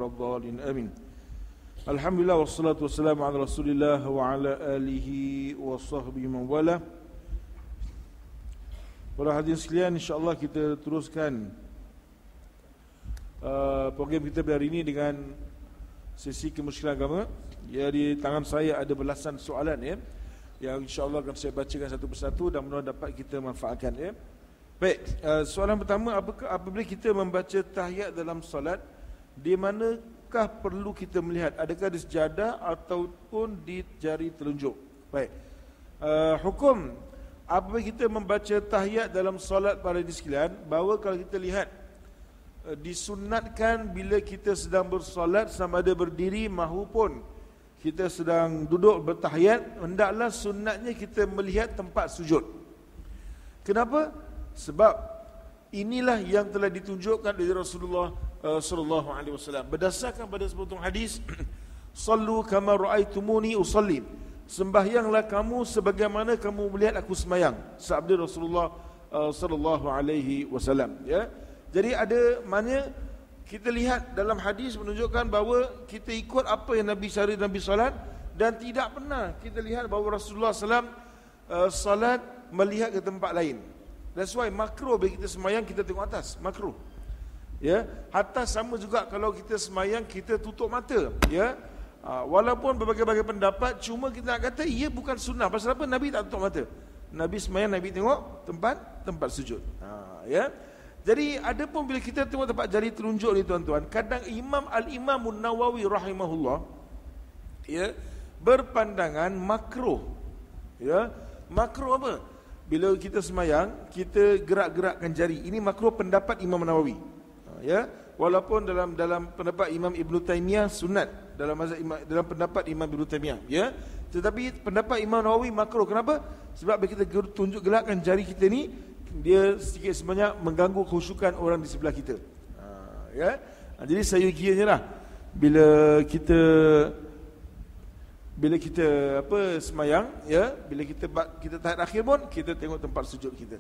Rabbal amin. Alhamdulillah wassalatu wassalamu ala Rasulillah wa ala alihi wa sahbihi man wala. Para hadirin sekalian, insya-Allah kita teruskan program kita pada hari ini dengan sesi kemusyrikan agama. Ya, di tangan saya ada belasan soalan ya, yang insya-Allah akan saya bacakan satu persatu dan mudah-mudahan dapat kita manfaatkan ya. Baik, soalan pertama, apabila kita membaca tahiyat dalam solat, di manakah perlu kita melihat? Adakah di sejadah ataupun di jari telunjuk? Baik. Hukum apabila kita membaca tahiyat dalam solat para hadirin sekalian, bahawa kalau kita lihat disunatkan bila kita sedang bersolat sama ada berdiri maupun kita sedang duduk bertahiyat, hendaklah sunatnya kita melihat tempat sujud. Kenapa? Sebab inilah yang telah ditunjukkan oleh Rasulullah sallallahu alaihi wasallam berdasarkan pada sebuah hadis, sallu kama raaitumuni usalli, sembahyanglah kamu sebagaimana kamu melihat aku sembahyang, sabda Rasulullah sallallahu alaihi wasallam ya. Jadi ada maknanya kita lihat dalam hadis menunjukkan bahawa kita ikut apa yang Nabi syari Nabi salat, dan tidak pernah kita lihat bahawa Rasulullah sallam salat melihat ke tempat lain. That's why makruh bila kita sembahyang kita tengok atas, makruh. Ya, hatta sama juga kalau kita sembahyang kita tutup mata, ya. Walaupun berbagai-bagai pendapat, cuma kita nak kata ia bukan sunnah. Pasal apa? Nabi tak tutup mata. Nabi sembahyang, Nabi tengok tempat sujud. Ya. Jadi ada pun bila kita tengok tempat jari telunjuk ni tuan-tuan, kadang Imam Nawawi rahimahullah ya berpandangan makruh. Ya, makruh apa? Bila kita sembahyang, kita gerak-gerakkan jari. Ini makruh pendapat Imam Nawawi. Ya, walaupun dalam pendapat Imam Ibn Taymiyah sunat, dalam pendapat Imam Ibn Taymiyah, ya. Tetapi pendapat Imam Nawawi makruh. Kenapa? Sebab bila kita tunjuk gerakkan jari kita ni, dia sedikit sebanyak mengganggu khusyukan orang di sebelah kita. Ya. Jadi saya kiranya lah bila kita semayang, ya, bila kita tahiyat akhir pun kita tengok tempat sujud kita.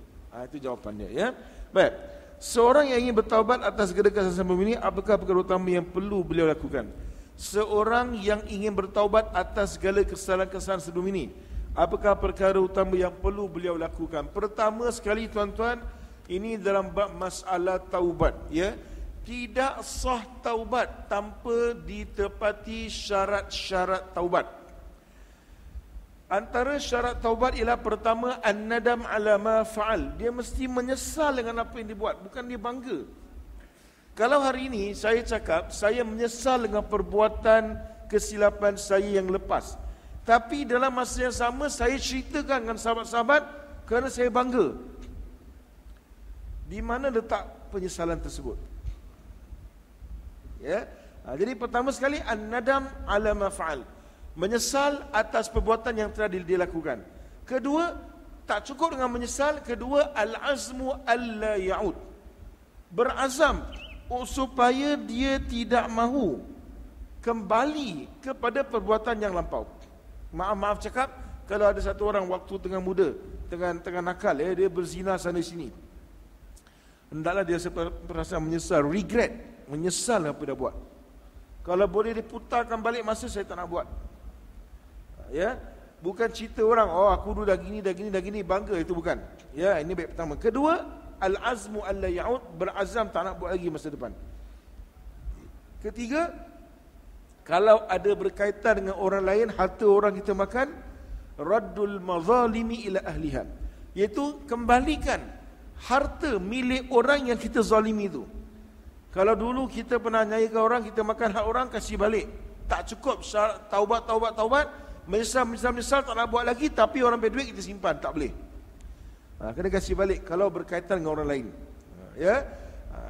Itu jawapannya ya. Baik. Seorang yang ingin bertaubat atas segala kesalahan sebelum ini, apakah perkara utama yang perlu beliau lakukan? Seorang yang ingin bertaubat atas segala kesalahan-kesalahan sebelum ini, apakah perkara utama yang perlu beliau lakukan? Pertama sekali tuan-tuan, ini dalam bab masalah taubat, ya. Tidak sah taubat tanpa ditepati syarat-syarat taubat. Antara syarat taubat ialah pertama, an-nadam ala ma fa'al. Dia mesti menyesal dengan apa yang dibuat, bukan dia bangga. Kalau hari ini saya cakap saya menyesal dengan perbuatan kesilapan saya yang lepas, tapi dalam masa yang sama saya ceritakan dengan sahabat-sahabat kerana saya bangga, di mana letak penyesalan tersebut? Ya. Jadi pertama sekali an-nadam ala ma fa'al, menyesal atas perbuatan yang telah dilakukan. Kedua, tak cukup dengan menyesal. Kedua, al-azmu alla ya'ud, berazam supaya dia tidak mahu kembali kepada perbuatan yang lampau. Maaf cakap, kalau ada satu orang waktu tengah muda, tengah nakal, ya, dia berzina sana sini, hendaklah dia perasaan menyesal, regret, menyesal apa dia buat. Kalau boleh diputarkan balik masa, saya tak nak buat. Ya, bukan cerita orang, oh aku dulu dah gini, bangga, itu bukan. Ya, ini baik pertama. Kedua, al-azmu alla ya'ud, berazam tak nak buat lagi masa depan. Ketiga, kalau ada berkaitan dengan orang lain, harta orang kita makan, raddul mazalimi ila ahliha, iaitu kembalikan harta milik orang yang kita zalimi itu. Kalau dulu kita pernah nyayakan orang, kita makan hak orang, kasih balik. Tak cukup syarat taubat, menyesal tak nak buat lagi, tapi orang beri duit kita simpan, tak boleh. Kena kasih balik kalau berkaitan dengan orang lain. Ya.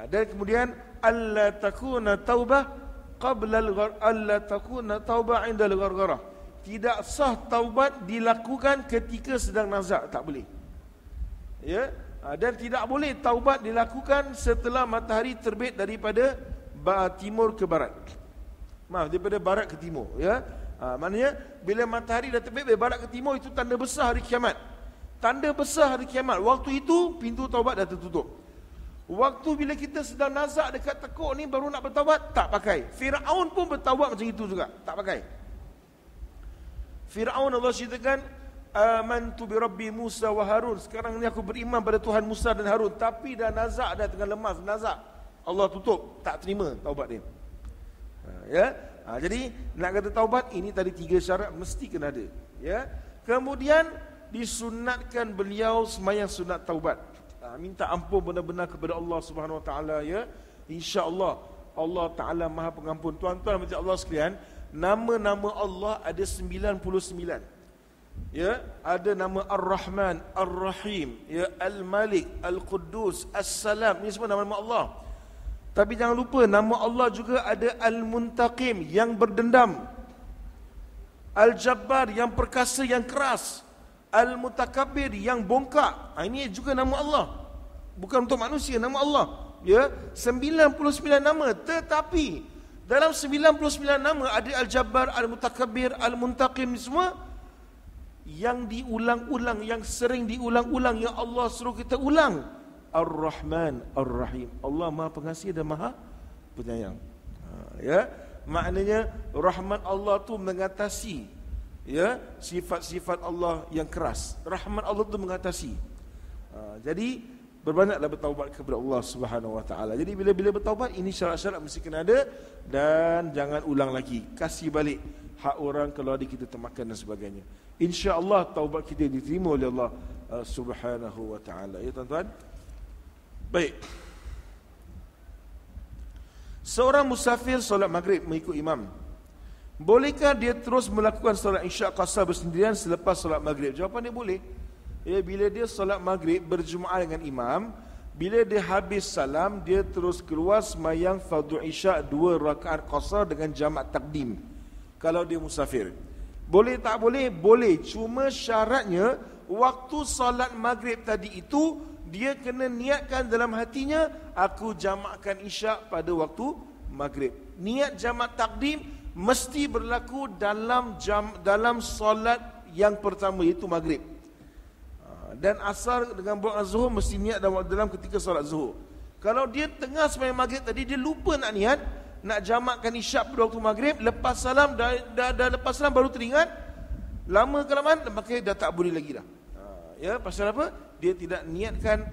Dan kemudian alla takuna taubah qabla alla takuna taubah inda al-ghargharah. Tidak sah taubat dilakukan ketika sedang nazak, tak boleh. Ya. Dan tidak boleh taubat dilakukan setelah matahari terbit daripada timur ke barat. Daripada barat ke timur, ya. Maknanya bila matahari dah terbit dari barat ke timur, itu tanda besar hari kiamat. Tanda besar hari kiamat. Waktu itu pintu taubat dah tertutup. Waktu bila kita sedang nazak dekat tekuk ni baru nak bertaubat, tak pakai. Firaun pun bertaubat macam itu juga, tak pakai. Firaun Allah ceritakan, amantu bi rabbi Musa wa Harun. Sekarang ni aku beriman pada Tuhan Musa dan Harun, tapi dah nazak, dah tengah lemas nazak. Allah tutup, tak terima taubat dia. Jadi nak kata taubat ini tadi 3 syarat mesti kena ada. Ya. Kemudian disunatkan beliau sembahyang sunat taubat. Minta ampun benar-benar kepada Allah Subhanahu Wa Taala, ya. Insya-Allah Allah Taala Maha Pengampun. Tuan-tuan macam Allah sekalian, nama-nama Allah ada 99. Ya, ada nama Ar-Rahman, Ar-Rahim, ya, Al-Malik, Al-Quddus, As-Salam. Ini semua nama-nama Allah. Tapi jangan lupa nama Allah juga ada Al-Muntaqim, yang berdendam, Al-Jabbar, yang perkasa, yang keras, Al-Mutakabbir, yang bongkak. Ini juga nama Allah. Bukan untuk manusia, nama Allah. Ya, 99 nama, tetapi dalam 99 nama ada Al-Jabbar, Al-Mutakabbir, Al-Muntaqim, semua yang diulang-ulang, yang sering diulang-ulang, yang Allah suruh kita ulang. Ar-Rahman, Ar-Rahim. Allah Maha Pengasih dan Maha Penyayang. Ya, maknanya rahmat Allah tu mengatasi, ya, sifat-sifat Allah yang keras. Rahmat Allah tu mengatasi. Jadi berbanyaklah bertaubat kepada Allah Subhanahu Wa Taala. Jadi bila-bila bertaubat, ini syarat-syarat mesti kena ada, dan jangan ulang lagi. Kasih balik hak orang kalau ada kita termakan dan sebagainya. Insya-Allah taubat kita diterima oleh Allah Subhanahu Wa Taala. Ya tuan-tuan. Baik. Seorang musafir solat maghrib mengikut imam, bolehkah dia terus melakukan solat isyak qasar bersendirian selepas solat maghrib? Jawapan dia boleh. Ya, bila dia solat maghrib berjemaah dengan imam, bila dia habis salam, dia terus keluar sembahyang fardhu isyak 2 rakaat qasar dengan jamak takdim. Kalau dia musafir, boleh tak boleh? Boleh. Cuma syaratnya waktu solat maghrib tadi itu dia kena niatkan dalam hatinya, aku jamakkan isyak pada waktu maghrib. Niat jamak takdim mesti berlaku dalam solat yang pertama, iaitu maghrib. Dan asar dengan buat zuhur mesti niat dalam ketika solat zuhur. Kalau dia tengah sembahyang maghrib tadi, dia lupa nak niat, nak jamakkan isyak pada waktu maghrib, lepas salam dah lepas salam baru teringat, lama kelamaan maka dah tak boleh lagi dah. Ya, pasal apa? Dia tidak niatkan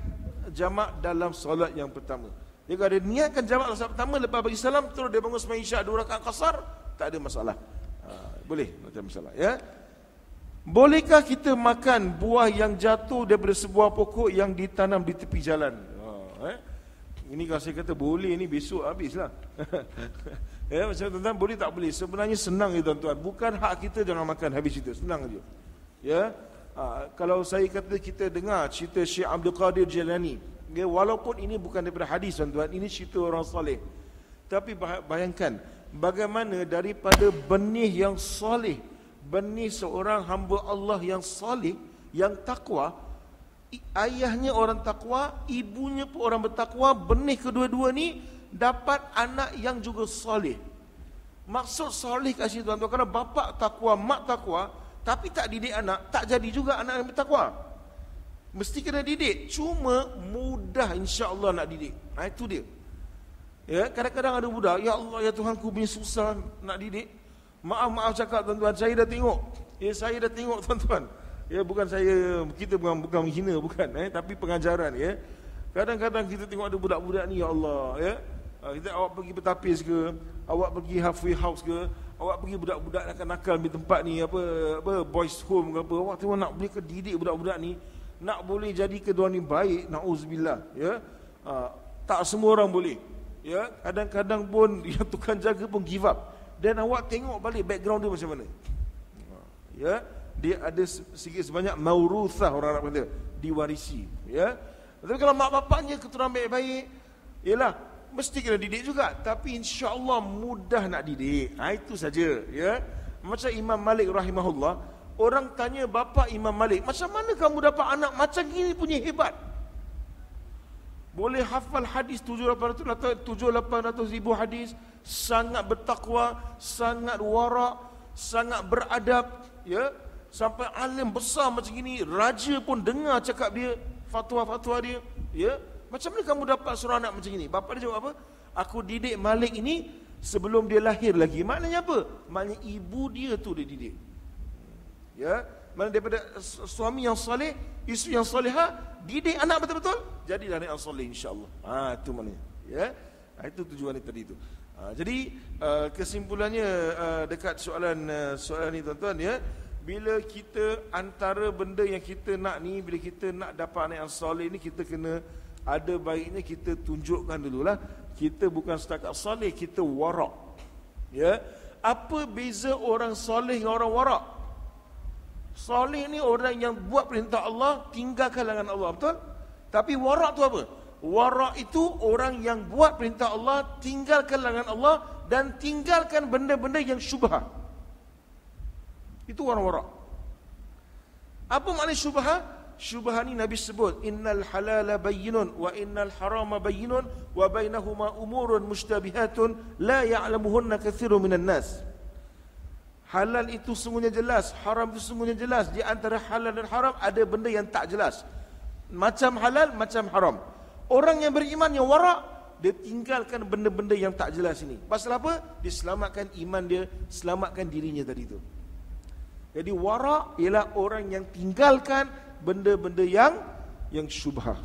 jamak dalam solat yang pertama. Dia kalau dia niatkan jamak dalam solat pertama, lepas bagi salam terus dia bangun sembahyang isyak 2 rakaat qasar, tak ada masalah. Boleh, tak ada masalah, ya. Bolehkah kita makan buah yang jatuh daripada sebuah pokok yang ditanam di tepi jalan? Ini kalau saya kata boleh, ni besok habislah. Ya, macam tuan-tuan, boleh tak boleh? Sebenarnya senang ya tuan-tuan. Bukan hak kita jangan makan, habis itu. Senang aja. Ya. Kalau saya kata kita dengar cerita Syekh Abdul Qadir Jilani, ya, walaupun ini bukan daripada hadis tuan-tuan, ini cerita orang soleh. Tapi bayangkan bagaimana daripada benih yang soleh, benih seorang hamba Allah yang soleh, yang takwa, ayahnya orang takwa, ibunya pun orang bertakwa, benih kedua-dua ni dapat anak yang juga soleh. Maksud soleh kat situ tuan-tuan, kerana bapa takwa, mak takwa, tapi tak didik anak, tak jadi juga anak yang bertakwa. Mesti kena didik. Cuma mudah insya-Allah nak didik. Itu dia. Ya, kadang-kadang ada budak, ya Allah ya Tuhan, ku punya susah nak didik. Maaf cakap tuan-tuan, saya dah tengok. Ya, saya dah tengok tuan-tuan. Ya, bukan saya, kita bukan menghina, bukan, tapi pengajaran, ya. Kadang-kadang kita tengok ada budak-budak ni, ya Allah, ya. Kita awak pergi bertapis ke, awak pergi halfway house ke, awak pergi budak-budak nakal-nakal di tempat ni, apa boys home ke apa, awak tengok nak boleh ke didik budak-budak ni, nak boleh jadi ke diorang ni baik, na'udzubillah, ya. Tak semua orang boleh, ya. Kadang-kadang pun yang tukang jaga pun give up. Dan awak tengok balik background dia macam mana, ya. Dia ada sikit sebanyak mauruthah, orang Arab kata, diwarisi, ya. Tapi kalau mak bapaknya keturunan baik-baik, yalah, mesti kena didik juga. Tapi insya-Allah mudah nak didik. Itu saja, ya. Macam Imam Malik rahimahullah, orang tanya bapa Imam Malik, macam mana kamu dapat anak macam gini punya hebat? Boleh hafal hadis 700,000 hadis, sangat bertakwa, sangat wara', sangat beradab, ya. Sampai alim besar macam gini, raja pun dengar cakap dia, fatwa-fatwa dia, ya. Macam mana kamu dapat seorang anak macam ini? Bapa dia jawab apa? Aku didik Malik ini sebelum dia lahir lagi. Maknanya apa? Maknanya ibu dia tu dia didik. Ya, mana daripada suami yang soleh, isteri yang soleha, didik anak betul-betul, jadilah anak yang soleh insya-Allah. Itu maknanya. Ya. Itu tujuan dia tadi itu. Jadi kesimpulannya dekat soalan ni tuan-tuan ya, bila kita antara benda yang kita nak ni, bila kita nak dapat anak yang soleh ni, kita kena ada baiknya kita tunjukkan dululah kita bukan setakat soleh, kita warak. Ya. Apa beza orang soleh dengan orang warak? Soleh ni orang yang buat perintah Allah, tinggalkan larangan Allah, betul? Tapi warak tu apa? Warak itu orang yang buat perintah Allah, tinggalkan larangan Allah, dan tinggalkan benda-benda yang syubhah. Itu orang warak. Apa makna syubhah? Syubhah ni Nabi sebut, innal halala bayyinun wa innal harama bayyinun wa bainahuma umurun mushtabihatun la ya'lamuhunna katsirun minan nas. Halal itu sungguhnya jelas, haram itu sungguhnya jelas. Di antara halal dan haram ada benda yang tak jelas. Macam halal, macam haram. Orang yang beriman yang warak, dia tinggalkan benda-benda yang tak jelas ini. Pasal apa? Dia selamatkan iman dia, selamatkan dirinya tadi itu. Jadi warak ialah orang yang tinggalkan benda-benda yang syubhah.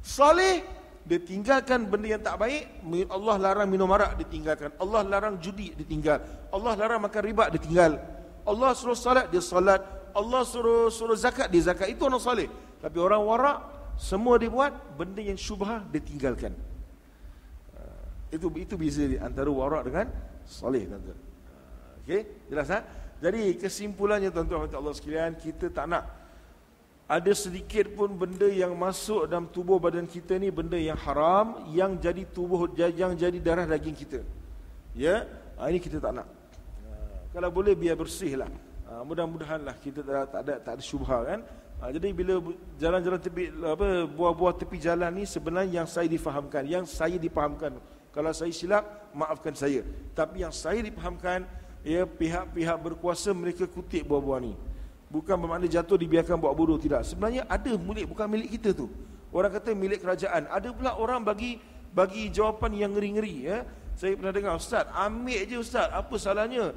Saleh, dia tinggalkan benda yang tak baik. Allah larang minum arak, dia tinggalkan. Allah larang judi, dia tinggal. Allah larang makan riba, dia tinggal. Allah suruh salat, dia salat. Allah suruh zakat, dia zakat. Itu orang saleh. Tapi orang warak, semua dia buat, benda yang syubhah dia tinggalkan. Itu beza antara warak dengan saleh, tuan-tuan. Okey, jelas tak? Jadi kesimpulannya tuan-tuan Allah sekalian, kita tak nak ada sedikit pun benda yang masuk dalam tubuh badan kita ni benda yang haram, yang jadi yang jadi darah daging kita. Ya, ini kita tak nak. Kalau boleh biar bersih lah. Mudah-mudahanlah kita tak ada syubhah kan. Jadi bila jalan-jalan tepi buah-buah tepi jalan ni sebenarnya yang saya difahamkan. Kalau saya silap, maafkan saya. Tapi yang saya difahamkan, ya, pihak-pihak berkuasa mereka kutip buah-buah ni. Bukan bermakna jatuh dibiarkan buat bodoh, tidak. Sebenarnya ada milik, bukan milik kita tu. Orang kata milik kerajaan. Ada pula orang bagi jawapan yang ngeri-ngeri ya. Saya pernah dengar, ustaz, ambil je ustaz, apa salahnya?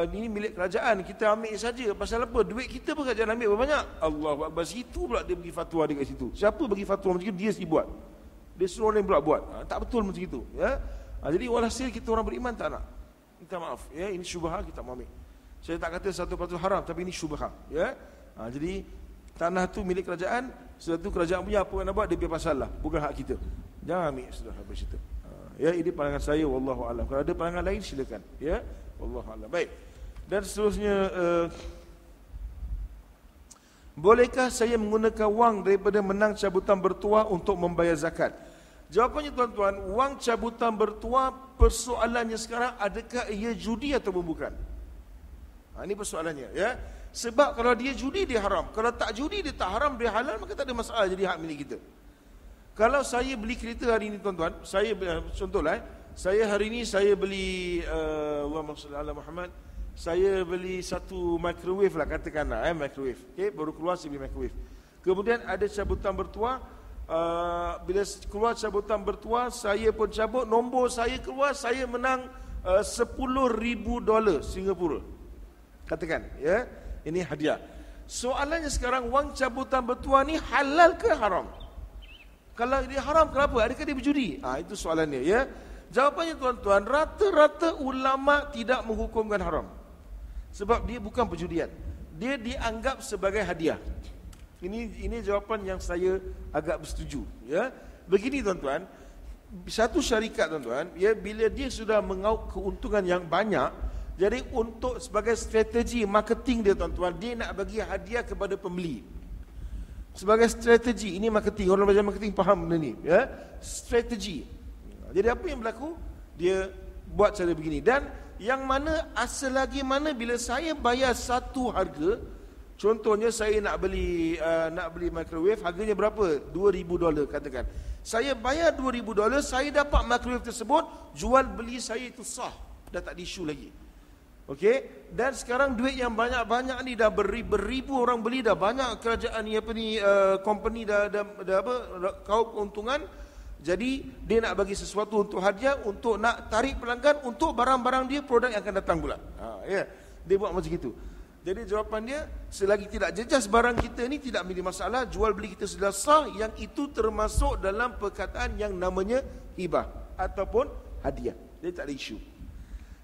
Ini milik kerajaan, kita ambil saja. Pasal apa? Duit kita pun kerajaan ambil berapa banyak? Allahu Akbar. Situ pula dia bagi fatwa dekat situ. Siapa bagi fatwa macam itu? Dia sendiri buat. Dia suruh orang pula buat. Tak betul macam itu ya. Jadi walhasil kita orang beriman tak nak. Minta maaf ya, ini syubhah kita mau ambil. Saya tak kata 1% haram, tapi ini syubhah ya. Jadi tanah tu milik kerajaan, sesuatu kerajaan punya, apa yang nak buat dia biar pasal lah, bukan hak kita. Jangan ambil sudah habis itu. Ya, ini pandangan saya, wallahu alam. Kalau ada pandangan lain silakan ya. Wallahu alam. Baik. Dan seterusnya, bolehkah saya menggunakan wang daripada menang cabutan bertuah untuk membayar zakat? Jawapannya tuan-tuan, wang cabutan bertuah, persoalannya sekarang adakah ia judi atau bukan? Ini persoalannya ya. Sebab kalau dia judi dia haram, kalau tak judi dia tak haram, dia halal, maka tak ada masalah, jadi hak milik kita. Kalau saya beli kereta hari ini tuan-tuan, saya contohlah saya hari ini saya beli Allahumma shalli ala Muhammad, saya beli satu microwave lah katakanlah microwave. Okey, baru keluar saya beli microwave. Kemudian ada cabutan bertuah. Bila keluar cabutan bertuah, saya pun cabut, nombor saya keluar, saya menang $10,000 Singapura. Katakan, ya, ini hadiah. Soalannya sekarang, wang cabutan bertuah ni halal ke haram? Kalau dia haram, kenapa? Adakah dia berjudi? Itu soalannya, ya. Jawapannya tuan-tuan, rata-rata ulama tidak menghukumkan haram. Sebab dia bukan perjudian. Dia dianggap sebagai hadiah. Ini jawapan yang saya agak bersetuju ya. Begini tuan-tuan, satu syarikat tuan-tuan ya, bila dia sudah mengauk keuntungan yang banyak, jadi untuk sebagai strategi marketing dia tuan-tuan, dia nak bagi hadiah kepada pembeli. Sebagai strategi, ini marketing, orang belajar marketing faham benda ni ya, strategi. Jadi apa yang berlaku? Dia buat cara begini, dan yang mana asal lagi mana bila saya bayar satu harga. Contohnya saya nak beli microwave, harganya berapa? $2,000 katakan. Saya bayar $2,000, saya dapat microwave tersebut, jual beli saya itu sah. Dah tak ada isu lagi. Okey, dan sekarang duit yang banyak-banyak ni dah beribu orang beli, dah banyak kerajaan ni company dah kaup keuntungan. Jadi dia nak bagi sesuatu untuk hadiah, untuk nak tarik pelanggan untuk barang-barang dia, produk yang akan datang pula. Ya, dia buat macam itu. Jadi jawapan dia, selagi tidak jejas barang kita ni tidak menjadi masalah, jual beli kita sudah sah, yang itu termasuk dalam perkataan yang namanya hibah ataupun hadiah. Dia tak ada isu.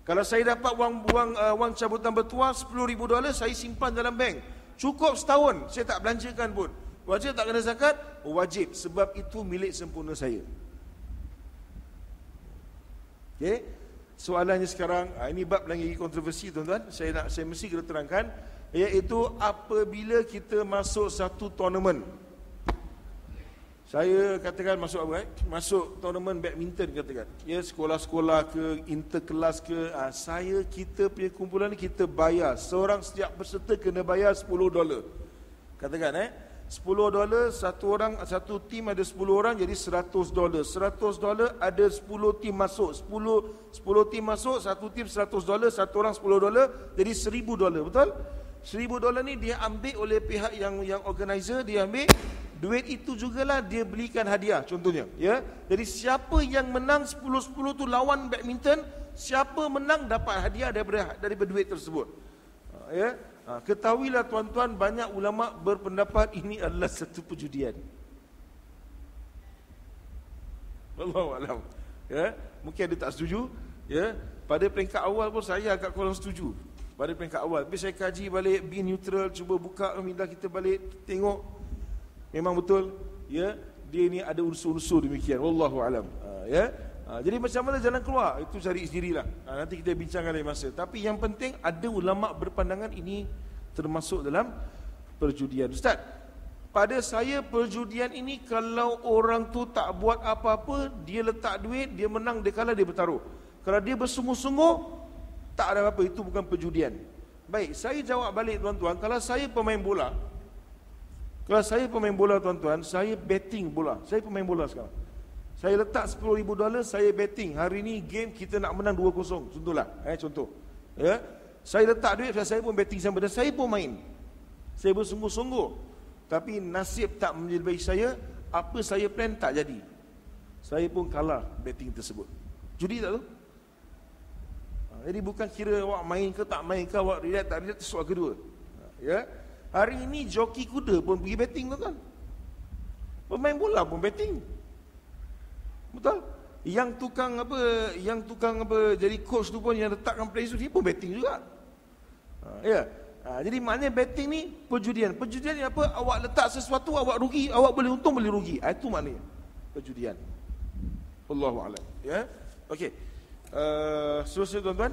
Kalau saya dapat wang cabutan bertuah $10,000, saya simpan dalam bank. Cukup setahun, saya tak belanjakan pun. Wajib tak kena zakat? Wajib, sebab itu milik sempurna saya. Okey. Soalannya sekarang, ini bab lagi kontroversi tuan-tuan. Saya mesti kena terangkan, iaitu apabila kita masuk satu tournament. Saya katakan masuk apa? Masuk tournament badminton katakan. Ya, sekolah-sekolah ke, interkelas ke, kita punya kumpulan ni kita bayar. Seorang setiap peserta kena bayar $10. Katakan $10, satu tim ada 10 orang, jadi $100. $100 ada 10 tim masuk. 10 tim masuk, satu tim $100, satu orang $10, jadi $1,000, betul? $1,000 ni dia ambil oleh pihak yang organizer, dia ambil. Duit itu jugalah dia belikan hadiah contohnya, ya. Jadi siapa yang menang 10-10 tu lawan badminton, siapa menang dapat hadiah daripada duit tersebut. Ya. Ketahuilah tuan-tuan, banyak ulama berpendapat ini adalah satu perjudian. Wallahu a'lam. Ya, mungkin ada tak setuju, ya. Pada peringkat awal pun saya agak kurang setuju. Pada peringkat awal, tapi saya kaji balik, be neutral, cuba buka minda kita balik, tengok memang betul, ya, dia ni ada unsur-unsur demikian. Wallahu a'lam. Ya. Jadi macam mana jalan keluar, itu cari sendirilah. Nanti kita bincangkan lain masa. Tapi yang penting ada ulama berpandangan ini termasuk dalam perjudian. Ustaz, pada saya perjudian ini kalau orang tu tak buat apa-apa, dia letak duit, dia menang, dia kalah, dia bertaruh. Kalau dia bersungguh-sungguh, tak ada apa-apa, itu bukan perjudian. Baik, saya jawab balik tuan-tuan, kalau saya pemain bola, tuan-tuan, saya betting bola. Saya pemain bola sekarang. Saya letak $10,000, saya betting. Hari ni game kita nak menang 2-0. Contohlah, contoh. Ya. Saya letak duit, saya pun betting sama, dan saya pun main. Saya bersungguh-sungguh. Tapi nasib tak menjadi baik saya, apa saya plan tak jadi. Saya pun kalah betting tersebut. Judi tak tu? Jadi bukan kira awak main ke tak main ke, awak relax tak relax, soal kedua. Ya. Hari ini joki kuda pun pergi betting, tuan-tuan. Pemain bola pun betting. Betul? Yang tukang apa jadi coach tu pun, yang letakkan player tu, dia pun betting juga. Ya. Jadi maknanya betting ni perjudian. Perjudian ni apa? Awak letak sesuatu, awak rugi, awak boleh untung, boleh rugi. Itu maknanya perjudian. Wallahu a'lam. Ya. Okey. Seterusnya tuan-tuan,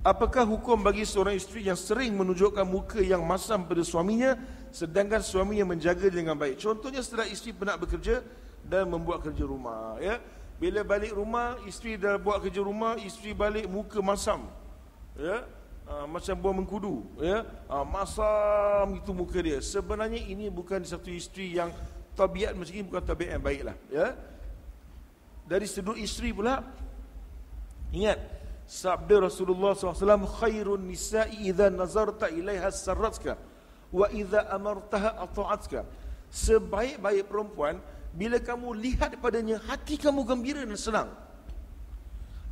apakah hukum bagi seorang isteri yang sering menunjukkan muka yang masam pada suaminya, sedangkan suaminya menjaga dengan baik? Contohnya setelah isteri penat bekerja dan membuat kerja rumah, ya. Bila balik rumah, isteri dah buat kerja rumah, isteri balik muka masam, ya. Macam buah mengkudu, ya. Masam itu muka dia. Sebenarnya ini bukan satu isteri yang tabiat macam ini, bukan tabiat yang baiklah, ya. Dari sudut isteri pula, ingat sabda Rasulullah SAW, khairun nisa'i idza nazarta ilaiha sarratka wa idza amartaha ata'atka. Sebaik-baik perempuan bila kamu lihat padanya, hati kamu gembira dan senang.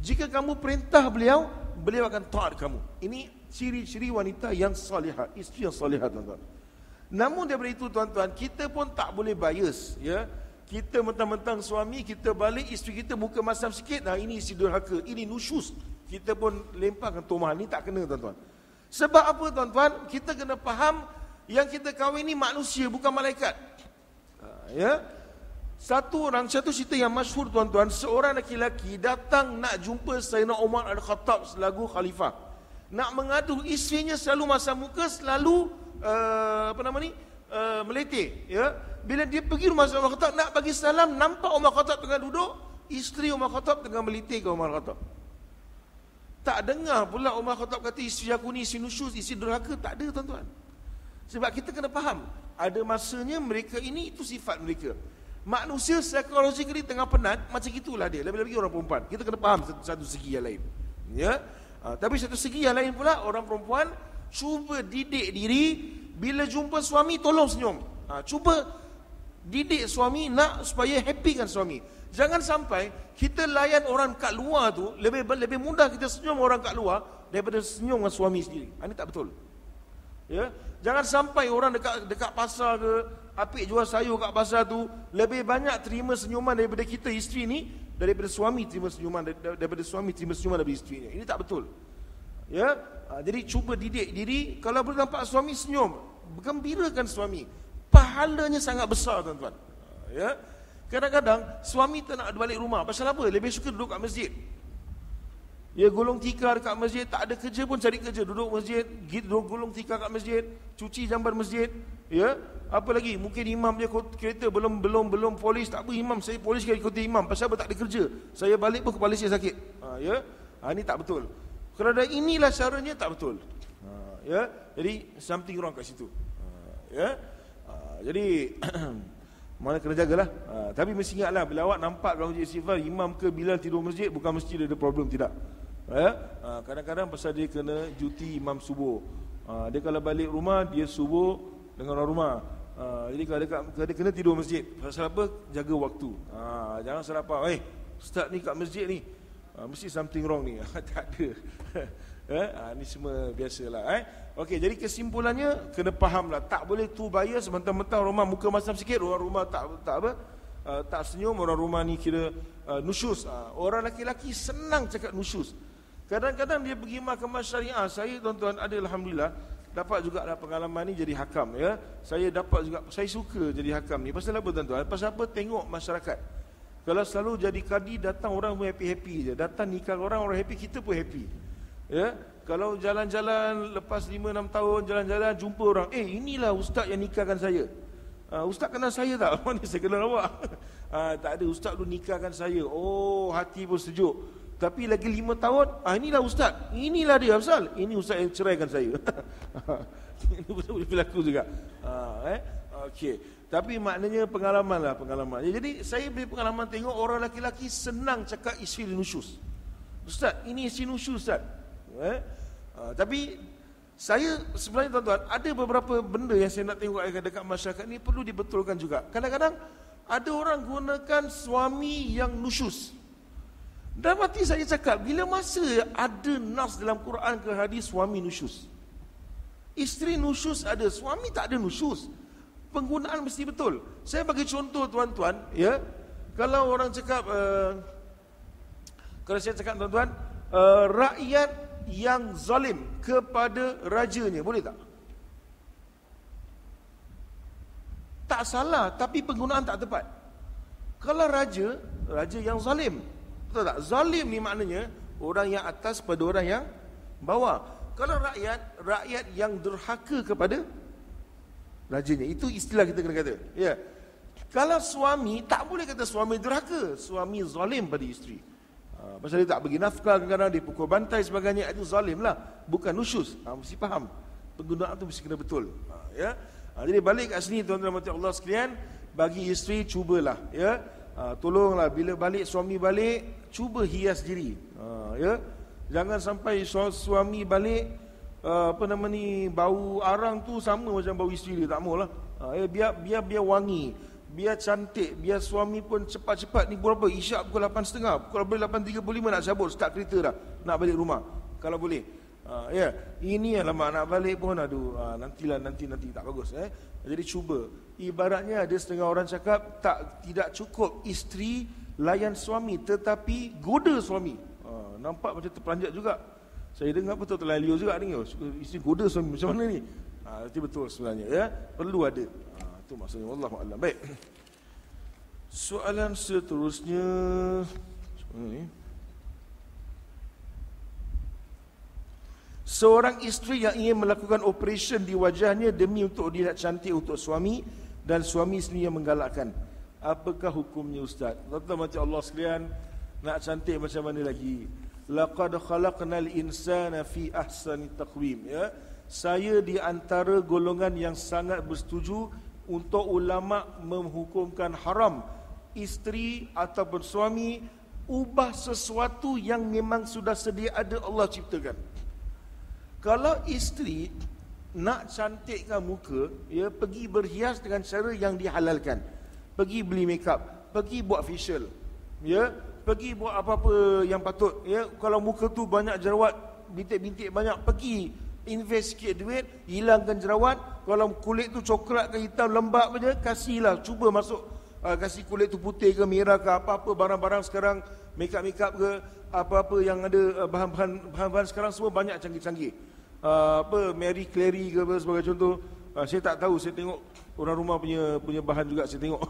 Jika kamu perintah beliau, beliau akan taat kamu. Ini ciri-ciri wanita yang salihah, isteri yang salihah, tuan-tuan. Namun daripada itu tuan-tuan, kita pun tak boleh bias, ya. Kita mentang-mentang suami, kita balik isteri kita muka masam sikit, ini isteri durhaka, ini nusyus, kita pun lemparkan tomah. Ni tak kena, tuan-tuan. Sebab apa, tuan-tuan? Kita kena faham yang kita kahwin ni manusia, bukan malaikat. Ya. Satu cerita yang masyhur, tuan-tuan, seorang lelaki datang nak jumpa Sayyidina Umar Al-Khattab selaku khalifah. Nak mengadu, isterinya selalu masam muka, selalu meletih, ya. Bila dia pergi rumah Umar Khattab nak bagi salam, nampak Umar Khattab tengah duduk, isteri Umar Khattab tengah melitih ke Umar Khattab. Tak dengar pula Umar Khattab kata isteri aku ni isteri nusyus, isteri durhaka. Tak ada, tuan-tuan. Sebab kita kena faham, ada masanya mereka ini, itu sifat mereka. Manusia psychologically tengah penat, macam gitulah dia. Lebih-lebih orang perempuan. Kita kena faham satu segi yang lain. Ya. Tapi satu segi yang lain pula, orang perempuan cuba didik diri, bila jumpa suami tolong senyum. Cuba didik suami nak supaya happy kan suami. Jangan sampai kita layan orang kat luar tu, lebih mudah kita senyum orang kat luar daripada senyum dengan suami sendiri. Ini tak betul. Ya, jangan sampai orang dekat pasar ke, apik jual sayur kat pasar tu, lebih banyak terima senyuman daripada kita isteri ni, daripada suami terima senyuman daripada suami terima senyuman daripada isterinya. Ini tak betul. Ya, jadi cuba didik diri, kalau boleh nampak suami senyum, gembirakan suami. Pahalanya sangat besar, tuan-tuan. Ya. Kadang-kadang suami tak nak balik rumah. Pasal apa? Lebih suka duduk kat masjid. Ya, gulung tikar dekat masjid, tak ada kerja pun cari kerja, duduk masjid, gulung tikar kat masjid, cuci jamban masjid. Ya, apa lagi? Mungkin imam dia kereta belum polis, tak apa imam, saya polis kereta imam. Pasal apa? Tak ada kerja. Saya balik pun kepala saya sakit. Ya, ini tak betul. Kalau dah inilah caranya, tak betul. Ya, jadi something wrong kat situ. Ya, jadi mana kena jagalah. Tapi mesti ingatlah, bila awak nampak dalam masjid istighfar, imam ke Bilal tidur masjid, bukan mesti dia ada problem, tidak. Ya? Kadang-kadang pasal dia kena cuti imam subuh. Dia kalau balik rumah, dia subuh dengan orang rumah. Jadi kalau dia kena tidur masjid. Pasal apa? Jaga waktu. Jangan salah faham. Ustaz ni kat masjid ni, mesti something wrong ni. Tak ada. Ni semua biasalah. Okey, jadi kesimpulannya kena fahamlah, tak boleh tu bayar sementara-mentara rumah muka masam sikit, orang rumah tak senyum, orang rumah ni kira nusyus. Orang laki-laki senang cakap nusyus. Kadang-kadang dia pergi mahkamah syariah. Saya, tuan-tuan, ada alhamdulillah dapat juga lah pengalaman ni jadi hakam, ya. Saya dapat juga, saya suka jadi hakam ni. Pasal apa, tuan-tuan? Pasal apa? Tengok masyarakat. Kalau selalu jadi kadi, datang orang pun happy-happy je. Datang nikah orang happy, kita pun happy. Ya, kalau jalan-jalan lepas 5-6 tahun jalan-jalan jumpa orang, inilah ustaz yang nikahkan saya. Ustaz kenal saya tak? Mana saya kenal awak? Tak ada, ustaz tu nikahkan saya. Oh, hati pun sejuk. Tapi lagi 5 tahun, inilah ustaz. Inilah dia Afzal. Ini ustaz yang ceraikan saya. Ini betul-betul berlaku juga. Okey. Tapi maknanya pengalaman lah, pengalaman. Jadi saya beri pengalaman tengok orang laki-laki senang cakap isteri nusyus. Ustaz, ini isteri nusyus ustaz. Tapi saya sebenarnya, tuan-tuan, ada beberapa benda yang saya nak tengok dekat masyarakat ni perlu dibetulkan juga. Kadang-kadang ada orang gunakan suami yang nusyus. Dan mati saya cakap, bila masa ada nas dalam Quran ke hadis suami nusyus? Isteri nusyus ada, suami tak ada nusyus. Penggunaan mesti betul. Saya bagi contoh, tuan-tuan, ya. Kalau orang cakap kalau saya cakap, tuan-tuan, rakyat yang zalim kepada rajanya, boleh tak? Tak salah, tapi penggunaan tak tepat. Kalau raja yang zalim, betul tak? Zalim ni maknanya orang yang atas pada orang yang bawah. Kalau rakyat yang derhaka kepada rajanya, itu istilah kita kena kata. Ya. Kalau suami, tak boleh kata suami derhaka, suami zalim pada isteri. Pasal dia tak bagi nafkah, kadang-kadang dia pukul bantai sebagainya, itu zalim lah, bukan nusyus. Mesti faham. Penggunaan tu mesti kena betul. Ya. Jadi balik kat sini, tuan-tuan dan Allah sekalian, bagi isteri cubalah, ya. Tolonglah bila balik, suami balik, cuba hias diri. Ya. Jangan sampai suami balik bau arang tu sama macam bau isteri dia, tak maulah. Biar wangi, biar cantik, biar suami pun cepat-cepat ni berapa, isyak pukul 8.30, pukul 8.35 nak cabut, start kereta dah, nak balik rumah kalau boleh. Ya, ini alamak nak balik pun aduh, nanti tak bagus. Jadi cuba. Ibaratnya ada setengah orang cakap tidak cukup isteri layan suami, tetapi goda suami. Nampak macam terperanjat juga. Saya dengar betul terlalu juga ni. Isteri goda suami macam mana ni? Itu betul sebenarnya, ya. Perlu ada. Itu maksudnya, wallahu a'lam. Baik. Soalan seterusnya ni. Seorang isteri yang ingin melakukan operation di wajahnya demi untuk dilihat cantik untuk suami, dan suami sendiri yang menggalakkan. Apakah hukumnya, Ustaz? Tuan-tuan macam Allah sekalian, nak cantik macam mana lagi? Laqad khalaqnal insana fi ahsani taqwim, ya. Saya di antara golongan yang sangat bersetuju untuk ulama menghukumkan haram isteri ataupun suami ubah sesuatu yang memang sudah sedia ada Allah ciptakan. Kalau isteri nak cantikkan muka, ya, pergi berhias dengan cara yang dihalalkan. Pergi beli makeup, pergi buat facial, ya, pergi buat apa-apa yang patut, ya. Kalau muka tu banyak jerawat, bintik-bintik banyak, pergi invest sikit duit, hilangkan jerawat. Kalau kulit tu coklat ke hitam lembab saja, kasihlah, cuba masuk, kasih kulit tu putih ke merah ke apa-apa barang-barang sekarang, makeup ke apa-apa yang ada, bahan-bahan sekarang semua banyak canggih-canggih. Mary Clary ke apa sebagai contoh. Saya tak tahu, saya tengok orang rumah punya bahan juga saya tengok.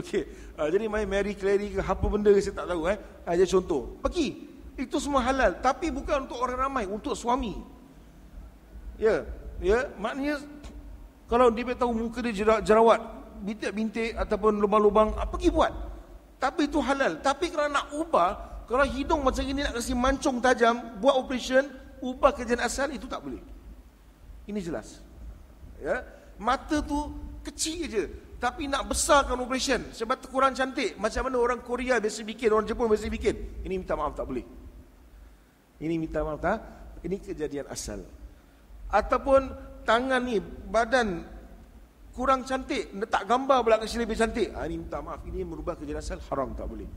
Okey. Jadi main Mary Clary ke apa benda saya tak tahu Jadi contoh. Pergi. Itu semua halal, tapi bukan untuk orang ramai, untuk suami. Ya, maknanya kalau dia tahu muka dia jerawat, bintik-bintik ataupun lubang-lubang, pergi buat. Tapi itu halal. Tapi kalau nak ubah, kalau hidung macam ini nak kasi mancung tajam, buat operation, ubah kejadian asal, itu tak boleh. Ini jelas. Ya, mata tu kecil je, tapi nak besarkan operation sebab tu kurang cantik. Macam mana orang Korea biasa bikin, orang Jepun biasa bikin. Ini minta maaf tak boleh. Ini minta maaf tak? Ini kejadian asal. Ataupun tangan ni, badan kurang cantik, letak gambar pula kasi lebih cantik. Ini minta maaf, ini merubah kejadian asal, haram, tak boleh.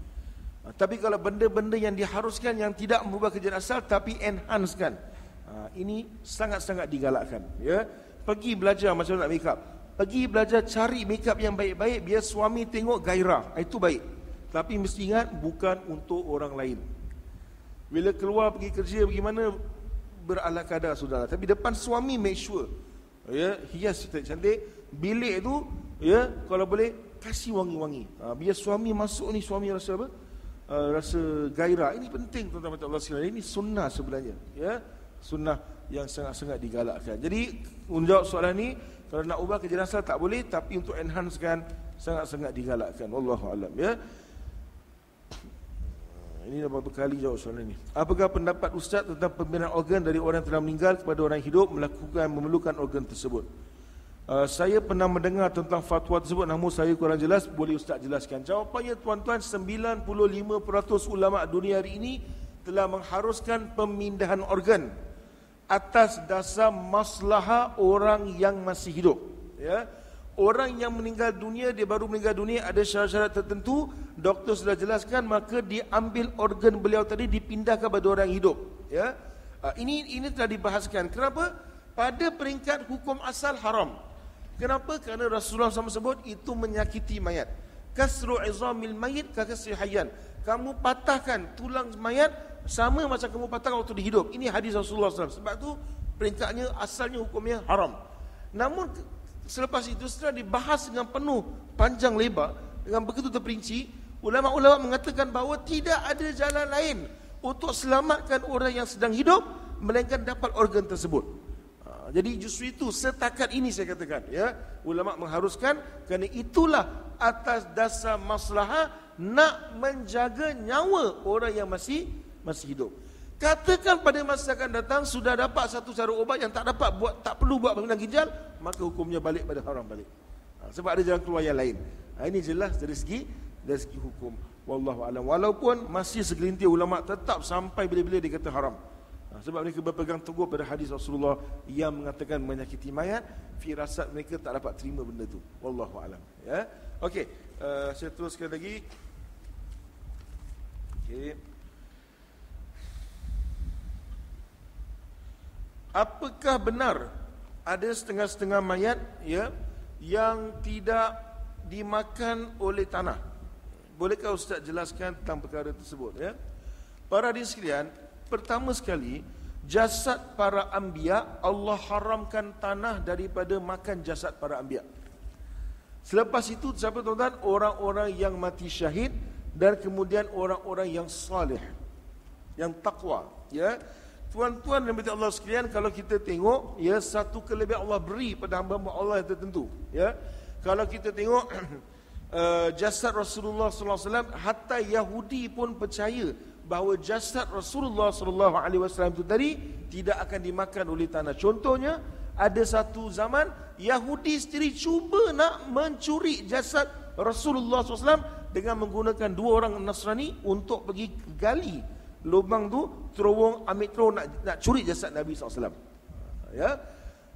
Tapi kalau benda-benda yang diharuskan yang tidak merubah kejadian asal tapi enhancekan, ini sangat-sangat digalakkan, ya. Pergi belajar macam mana nak make up. Pergi belajar cari make up yang baik-baik biar suami tengok gairah. Itu baik. Tapi mesti ingat bukan untuk orang lain. Bila keluar pergi kerja bagaimana, berala kadar sudahlah. Tapi depan suami make sure, ya, hias cantik. Bilik tu, ya, kalau boleh kasih wangi-wangi. Biar suami masuk ni, suami rasa apa? Rasa gairah. Ini penting, tuan-tuan Allah sekalian. Ini sunnah sebenarnya, ya, sunnah yang sangat-sangat digalakkan. Jadi menjawab soalan ni, kalau nak ubah kejadian asal tak boleh, tapi untuk enhancekan sangat-sangat digalakkan. Wallahu a'lam, ya. Ini dah berapa kali jawab soalan ni. Apakah pendapat Ustaz tentang pemberian organ dari orang yang telah meninggal kepada orang hidup memerlukan organ tersebut? Saya pernah mendengar tentang fatwa tersebut, namun saya kurang jelas. Boleh Ustaz jelaskan? Jawapannya, tuan-tuan, 95% ulama dunia hari ini telah mengharuskan pemindahan organ atas dasar maslahah orang yang masih hidup, ya. Orang yang meninggal dunia, dia baru meninggal dunia, ada syarat-syarat tertentu, doktor sudah jelaskan, maka diambil organ beliau tadi dipindah kepada orang hidup, ya. Ini telah dibahaskan. Kenapa? Pada peringkat hukum asal haram. Kenapa? Kerana Rasulullah SAW sebut itu menyakiti mayat. Kasru izamil mayit ka kasri hayyan. Kamu patahkan tulang mayat sama macam kamu patahkan waktu di hidup. Ini hadis Rasulullah SAW. Sebab tu peringkatnya asalnya hukumnya haram. Namun selepas itu setelah dibahas dengan penuh panjang lebar, dengan begitu terperinci, ulama-ulama mengatakan bahawa tidak ada jalan lain untuk selamatkan orang yang sedang hidup melainkan dapat organ tersebut. Jadi justru itu setakat ini saya katakan, ya, ulama mengharuskan kerana itulah atas dasar maslahah nak menjaga nyawa orang yang masih hidup. Katakan pada masa akan datang sudah dapat satu cara ubat yang tak perlu buat pemilihan ginjal, maka hukumnya balik pada haram balik. Sebab ada jalan keluar yang lain. Ini jelas dari segi hukum. Wallahu a'lam. Walaupun masih segelintir ulama tetap sampai bila-bila dia kata haram. Sebab mereka berpegang teguh pada hadis Rasulullah yang mengatakan menyakiti mayat, firasat mereka tak dapat terima benda tu. Wallahu a'lam, ya. Okey, saya teruskan lagi. Okey. Apakah benar ada setengah-setengah mayat, ya, yang tidak dimakan oleh tanah? Bolehkah Ustaz jelaskan tentang perkara tersebut, ya? Para hadirin sekalian, pertama sekali, jasad para anbiya Allah haramkan tanah daripada makan jasad para anbiya. Selepas itu siapa tuan-tuan? Orang-orang yang mati syahid dan kemudian orang-orang yang salih, yang takwa, ya. Tuan-tuan dan puan Allah sekalian, kalau kita tengok, ya, satu kelebihan Allah beri pada hamba-hamba Allah yang tertentu, ya. Kalau kita tengok jasad Rasulullah SAW, hatta Yahudi pun percaya bahawa jasad Rasulullah SAW itu tadi tidak akan dimakan oleh tanah. Contohnya, ada satu zaman Yahudi sendiri cuba nak mencuri jasad Rasulullah SAW dengan menggunakan 2 orang Nasrani untuk pergi gali lubang tu, terowong, ambil terowong nak curi jasad Nabi SAW. Ya,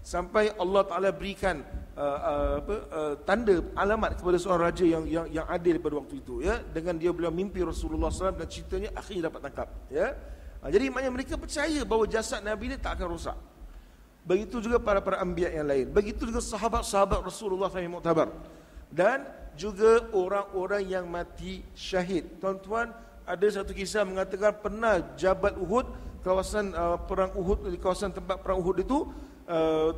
sampai Allah Taala berikan tanda alamat kepada seorang raja yang adil pada waktu itu, ya, dengan dia beliau mimpi Rasulullah SAW dan ceritanya akhirnya dapat tangkap, ya. Jadi maknanya mereka percaya bahawa jasad Nabi ni tak akan rosak. Begitu juga para anbiya yang lain. Begitu juga sahabat-sahabat Rasulullah SAW muktabar. Dan juga orang-orang yang mati syahid. Tuan-tuan, ada satu kisah mengatakan pernah Jabal Uhud, kawasan perang Uhud, di kawasan tempat perang Uhud itu,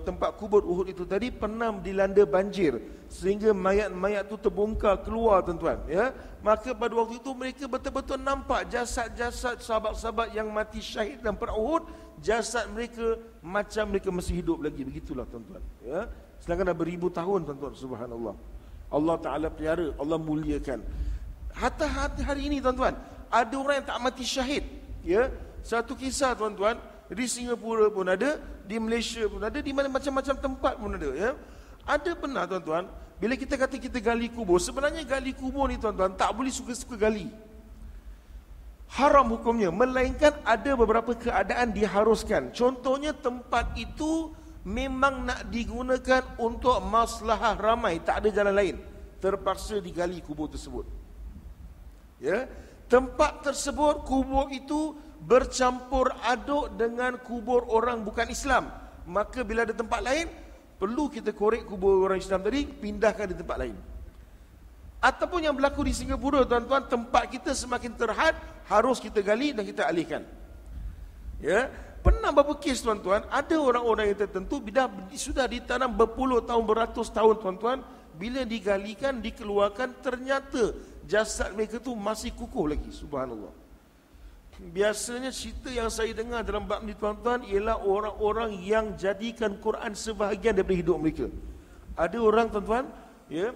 tempat kubur Uhud itu tadi pernah dilanda banjir sehingga mayat-mayat itu terbongkar keluar, tuan-tuan, ya. Maka pada waktu itu mereka betul-betul nampak jasad-jasad sahabat-sahabat yang mati syahid dalam perang Uhud, jasad mereka macam mereka masih hidup lagi. Begitulah, tuan-tuan, ya. Sedangkan dah beribu tahun, tuan-tuan, subhanallah. Allah Taala pelihara, Allah muliakan. Hatta hari ini, tuan-tuan, ada orang yang tak mati syahid, ya. Satu kisah, tuan-tuan, di Singapura pun ada, di Malaysia pun ada, di mana macam-macam tempat pun ada, ya. Ada pernah, tuan-tuan, bila kita kata kita gali kubur, sebenarnya gali kubur ni, tuan-tuan, tak boleh suka-suka gali. Haram hukumnya, melainkan ada beberapa keadaan diharuskan. Contohnya tempat itu memang nak digunakan untuk maslahah ramai, tak ada jalan lain, terpaksa digali kubur tersebut, ya. Tempat tersebut, kubur itu bercampur aduk dengan kubur orang bukan Islam. Maka bila ada tempat lain, perlu kita korek kubur orang Islam tadi, pindahkan di tempat lain. Ataupun yang berlaku di Singapura, tuan-tuan, tempat kita semakin terhad, harus kita gali dan kita alihkan, ya. Pernah beberapa kes, tuan-tuan, ada orang-orang yang tertentu sudah ditanam berpuluh tahun, beratus tahun, tuan-tuan, bila digalikan, dikeluarkan, ternyata jasad mereka tu masih kukuh lagi, subhanallah. Biasanya cerita yang saya dengar dalam bab ni, tuan-tuan, ialah orang-orang yang jadikan Quran sebahagian daripada hidup mereka. Ada orang, tuan-tuan, ya,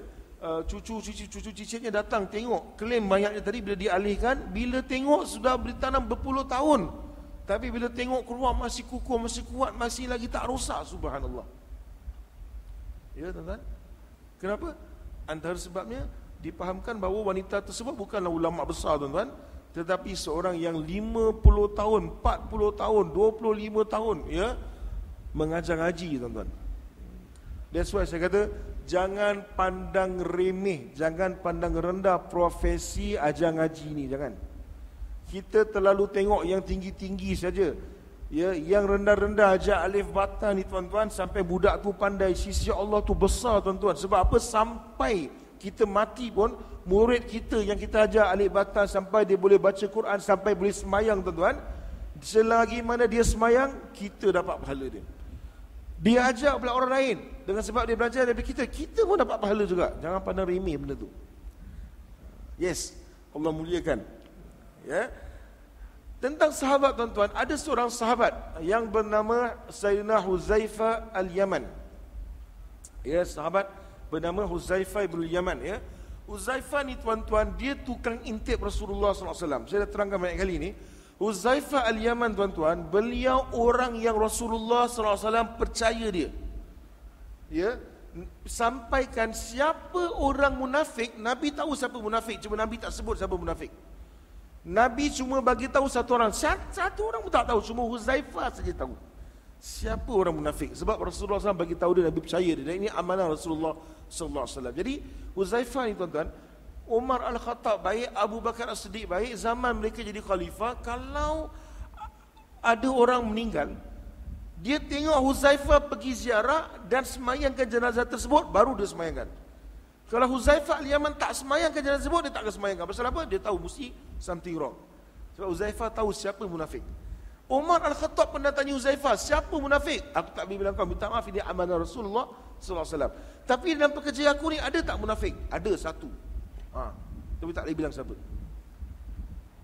cucu cicitnya datang tengok, klaim mayatnya tadi bila dialihkan, bila tengok sudah ditanam berpuluh tahun, tapi bila tengok keluar masih kukuh, masih kuat, masih lagi tak rosak, subhanallah. Ya, tuan-tuan. Kenapa? Antara sebabnya dipahamkan bahawa wanita tersebut bukanlah ulama besar, tuan-tuan, tetapi seorang yang 50 tahun, 40 tahun, 25 tahun, ya, mengajar ngaji, tuan-tuan. That's why saya kata, jangan pandang remeh, jangan pandang rendah profesi ajar ngaji ni, jangan. Kita terlalu tengok yang tinggi-tinggi saja, ya, yang rendah-rendah ajar alif bata ni, tuan-tuan, sampai budak tu pandai, sisi Allah tu besar, tuan-tuan. Sebab apa? Sampai kita mati pun, murid kita yang kita ajar alif bata sampai dia boleh baca Quran, sampai boleh semayang, tuan-tuan, selagi mana dia semayang, kita dapat pahala dia. Dia ajar pula orang lain, dengan sebab dia belajar daripada kita pun dapat pahala juga. Jangan pandang remeh benda tu. Yes, Allah muliakan, ya. Tentang sahabat, tuan-tuan, ada seorang sahabat yang bernama Sayyidina Huzaifah Al-Yaman. Ya, sahabat bernama Huzaifah bin Yaman, ya. Huzaifah ni, tuan-tuan, dia tukang intip Rasulullah SAW. Saya dah terangkan banyak kali ni. Huzaifah Al-Yaman, tuan-tuan, beliau orang yang Rasulullah SAW percaya dia, ya. Sampaikan siapa orang munafik, Nabi tahu siapa munafik, cuma Nabi tak sebut siapa munafik. Nabi cuma bagi tahu satu orang, satu orang pun tak tahu, cuma Huzaifah saja tahu siapa orang munafik. Sebab Rasulullah SAW bagi tahu dia, Nabi percaya dia, dan ini amanah Rasulullah SAW. Jadi Huzaifah ni, tuan-tuan, Umar Al-Khattab baik, Abu Bakar As-Siddiq baik, zaman mereka jadi khalifah, kalau ada orang meninggal, dia tengok Huzaifah pergi ziarah dan semayangkan jenazah tersebut, baru dia semayangkan. Kalau Huzaifah Al-Yaman tak semayangkan jenazah tersebut, dia tak akan semayangkan. Pasal apa? Dia tahu mesti something wrong. Sebab Huzaifah tahu siapa munafik. Umar Al-Khattab pernah tanya Huzaifah, siapa munafik? Aku tak bilang kau, minta maaf, ini amanah Rasulullah SAW. Tapi dalam pekerja aku ni ada tak munafik? Ada satu. Tapi tak boleh bilang siapa.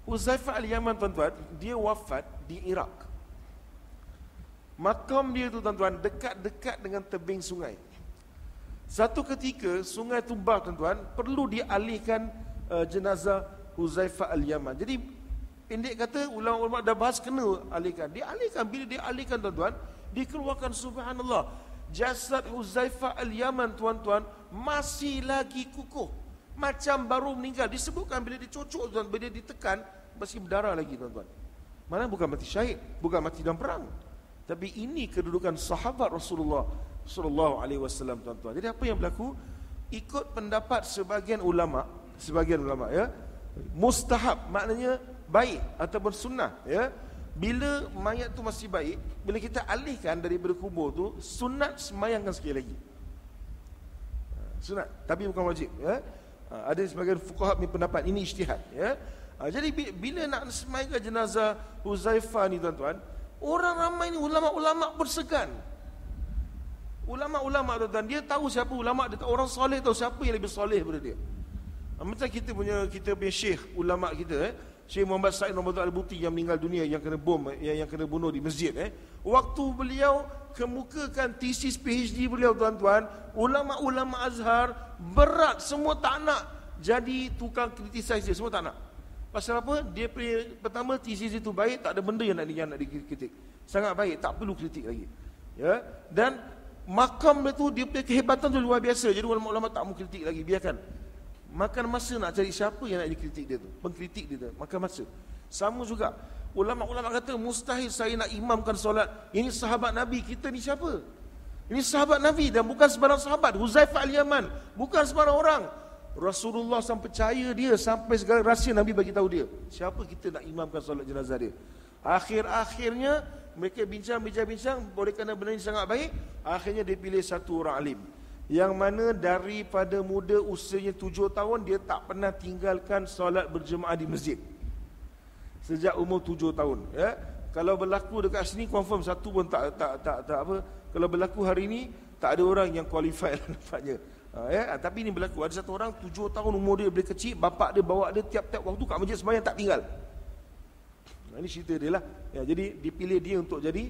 Huzaifah Al-Yaman, tuan-tuan, dia wafat di Iraq. Makam dia tu, tuan-tuan, dekat-dekat dengan tebing sungai. Satu ketika sungai tumbah, tuan-tuan, perlu dialihkan jenazah Huzaifah Al-Yaman. Jadi pendek kata, ulama-ulama dah bahas kena alihkan. Dialihkan, bila dialihkan, tuan-tuan, dikeluarkan, subhanallah, jasad Huzaifah Al-Yaman, tuan-tuan, masih lagi kukuh, macam baru meninggal. Disebutkan bila dicocok, tuan, bila ditekan, masih berdarah lagi, tuan-tuan. Mana bukan mati syahid, bukan mati dalam perang. Tapi ini kedudukan sahabat Rasulullah sallallahu alaihi wasallam, tuan-tuan. Jadi apa yang berlaku? Ikut pendapat sebagian ulama, ya, mustahab, maknanya baik ataupun sunnah, ya. Bila mayat tu masih baik, bila kita alihkan daripada kubur tu, sunat semayangkan sekali lagi. Sunat, tapi bukan wajib, ya. Ada sebagian fuqaha punya pendapat, ini ijtihad, ya. Jadi bila nak semayangkan jenazah Huzaifah ni, tuan-tuan, orang ramai ni, ulama-ulama bersegan. Ulama-ulama, tuan-tuan, dia tahu siapa ulama, dia tahu orang soleh, tahu siapa yang lebih soleh daripada dia. Macam kita punya syekh ulama kita, Syekh Muhammad Said Ramadan Al-Buti yang meninggal dunia, yang kena bom, yang kena bunuh di masjid, waktu beliau kemukakan tesis PhD beliau, tuan-tuan, ulama-ulama Azhar berat, semua tak nak jadi tukang criticize dia, semua tak nak. Pasal apa? Dia pertama, tesis itu baik, tak ada benda yang nak dikritik. Sangat baik, tak perlu kritik lagi. Ya, dan makam itu, dia punya kehebatan tu luar biasa. Jadi ulama-ulama tak mau kritik lagi, biarkan. Makan masa nak cari siapa yang nak dikritik dia tu, pengkritik dia tu, makan masa. Sama juga, ulama-ulama kata mustahil saya nak imamkan solat. Ini sahabat Nabi, kita ni siapa? Ini sahabat Nabi dan bukan sebarang sahabat. Huzaifah Al-Yaman, bukan sebarang orang. Rasulullah sampai percaya dia, sampai segala rahsia Nabi bagi tahu dia. Siapa kita nak imamkan solat jenazah dia? Akhir-akhirnya mereka bincang, boleh kerana benda ini sangat baik, akhirnya dia pilih satu orang alim, yang mana daripada muda usianya 7 tahun dia tak pernah tinggalkan solat berjemaah di masjid. Sejak umur 7 tahun, ya. Kalau berlaku dekat sini confirm satu pun tak apa. Kalau berlaku hari ini tak ada orang yang qualified nampaknya. Ya, tapi ini berlaku. Ada satu orang 7 tahun umur dia, boleh kecil, bapak dia bawa dia tiap-tiap waktu kat masjid sembahyang tak tinggal. Ini cerita dia lah. Ya, jadi dipilih dia untuk jadi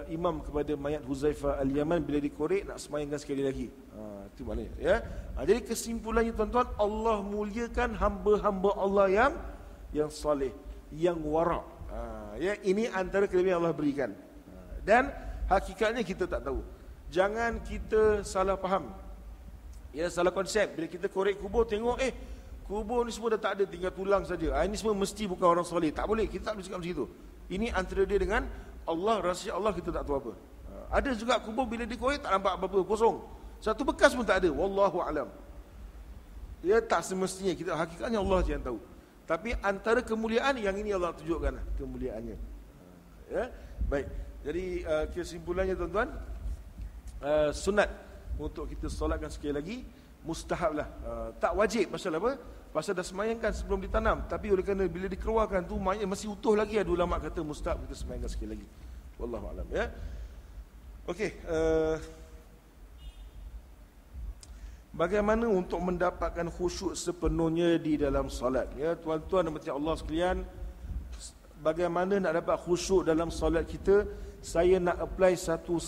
imam kepada mayat Huzaifah Al-Yaman. Bila dikorek nak semayangkan sekali lagi. Itu maknanya, ya. Jadi kesimpulannya, tuan-tuan, Allah muliakan hamba-hamba Allah yang saleh, yang wara'. Ya, ini antara kelebihan Allah berikan. Dan hakikatnya kita tak tahu. Jangan kita salah faham, ya, salah konsep. Bila kita korek kubur, tengok kubur ni semua dah tak ada, tinggal tulang saja. Ini semua mesti bukan orang soleh. Tak boleh, kita tak boleh cakap macam itu. Ini antara dia dengan Allah, rahsia Allah, kita tak tahu apa. Ada juga kubur bila dikorek tak nampak apa-apa, kosong. Satu bekas pun tak ada. Wallahu alam. Ya, tak semestinya kita, hakikatnya Allah je yang tahu. Tapi antara kemuliaan yang ini Allah tunjukkan kemuliaannya. Ya, baik. Jadi kesimpulannya, tuan-tuan, sunat untuk kita solatkan sekali lagi, mustahab lah. Tak wajib. Pasal apa? Pasal dah semayangkan sebelum ditanam. Tapi oleh kerana bila dikeluarkan tu mayat masih utuh lagi, ada ulama kata mustahab kita semayangkan sekali lagi. Wallahu alam, ya. Okey, bagaimana untuk mendapatkan khusyuk sepenuhnya di dalam solat? Ya, tuan-tuan dan puan-puan Allah sekalian, bagaimana nak dapat khusyuk dalam solat kita? Saya nak apply satu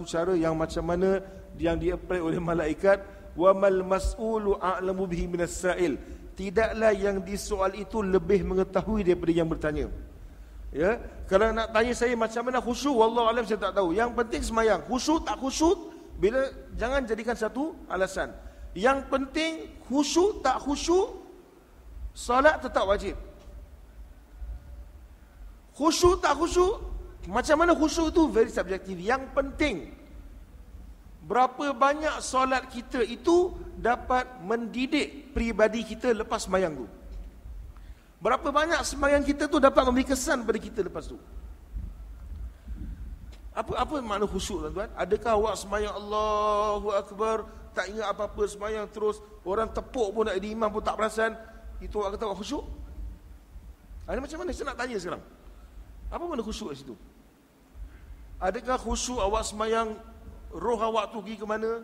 cara yang macam mana yang di-apply oleh malaikat. Wa mal mas'ulu a'lamu bihi minas sa'il. Tidaklah yang disoal itu lebih mengetahui daripada yang bertanya. Ya, kalau nak tanya saya macam mana khusyuk, wallahu alam, saya tak tahu. Yang penting semayang. Khusyuk tak khusyuk, bila jangan jadikan satu alasan. Yang penting khusyuk tak khusyuk, solat tetap wajib. Khusyuk tak khusyuk, macam mana khusyuk itu very subjektif. Yang penting berapa banyak solat kita itu dapat mendidik peribadi kita lepas sembahyang tu. Berapa banyak sembahyang kita tu dapat memberi kesan pada kita lepas tu. Apa makna khusyuk, tuan-tuan? Adakah awak sembahyang Allahu Akbar, tak ingat apa-apa, sembahyang terus, orang tepuk pun nak jadi imam pun tak perasan, itu awak kata awak khusyuk? Ini macam mana? Saya nak tanya sekarang. Apa makna khusyuk di situ? Adakah khusyuk awak sembahyang, roh awak tu pergi ke mana?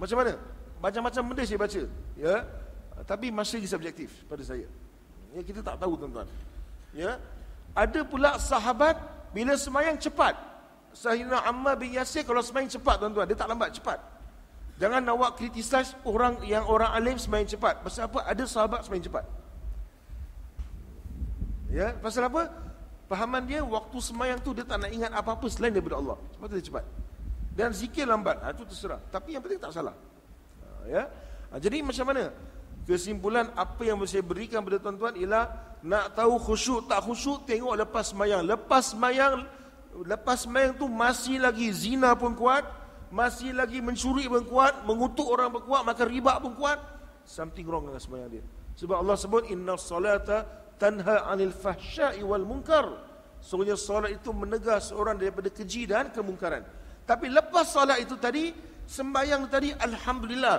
Macam mana? Macam-macam benda saya baca, ya. Tapi masih subjektif pada saya. Ya, kita tak tahu, tuan-tuan. Ya. Ada pula sahabat bila sembahyang cepat. Sayyidina Ammar bin Yasir kalau sembahyang cepat, tuan-tuan, dia tak lambat, cepat. Jangan awak criticize orang alim sembahyang cepat. Pasal apa? Ada sahabat sembahyang cepat. Ya, pasal apa? Pahaman dia waktu sembahyang tu dia tak nak ingat apa-apa selain daripada Allah. Sebab tu dia cepat. Dan zikir lambat, itu terserah. Tapi yang penting tak salah. Ya. Jadi macam mana? Kesimpulan apa yang saya berikan kepada tuan-tuan ialah nak tahu khusyuk tak khusyuk, tengok lepas sembahyang. Lepas sembahyang tu masih lagi zina pun kuat, masih lagi mencuri pun kuat, mengutuk orang pun kuat, makan riba pun kuat, something wrong dengan sembahyang dia. Sebab Allah sebut innas salata tanha 'anil fahsya'i wal munkar. Sesungguhnya solat itu menegah seorang daripada keji dan kemungkaran. Tapi lepas solat itu tadi, sembahyang tadi, alhamdulillah,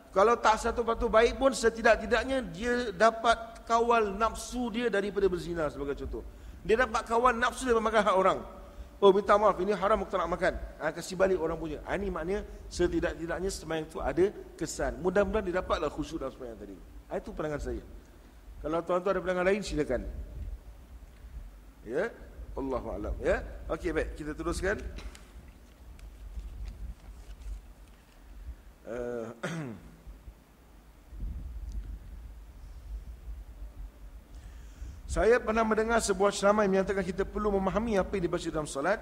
kalau tak satu patu baik pun setidak-tidaknya dia dapat kawal nafsu dia daripada berzina sebagai contoh. Dia dapat kawal nafsu daripada makan hak orang. Oh, minta maaf, ini haram, aku tak nak makan. Kasih balik orang punya. Ini maknanya setidak-tidaknya sembahyang itu ada kesan. Mudah-mudahan dia dapatlah khusyuk dalam sembahyang tadi. Itu pandangan saya. Kalau tuan-tuan ada pandangan lain, silakan. Ya, Allahu a'lam. Ya, okey, baik, kita teruskan. Saya pernah mendengar sebuah ceramah yang menyatakan kita perlu memahami apa yang dibaca dalam solat.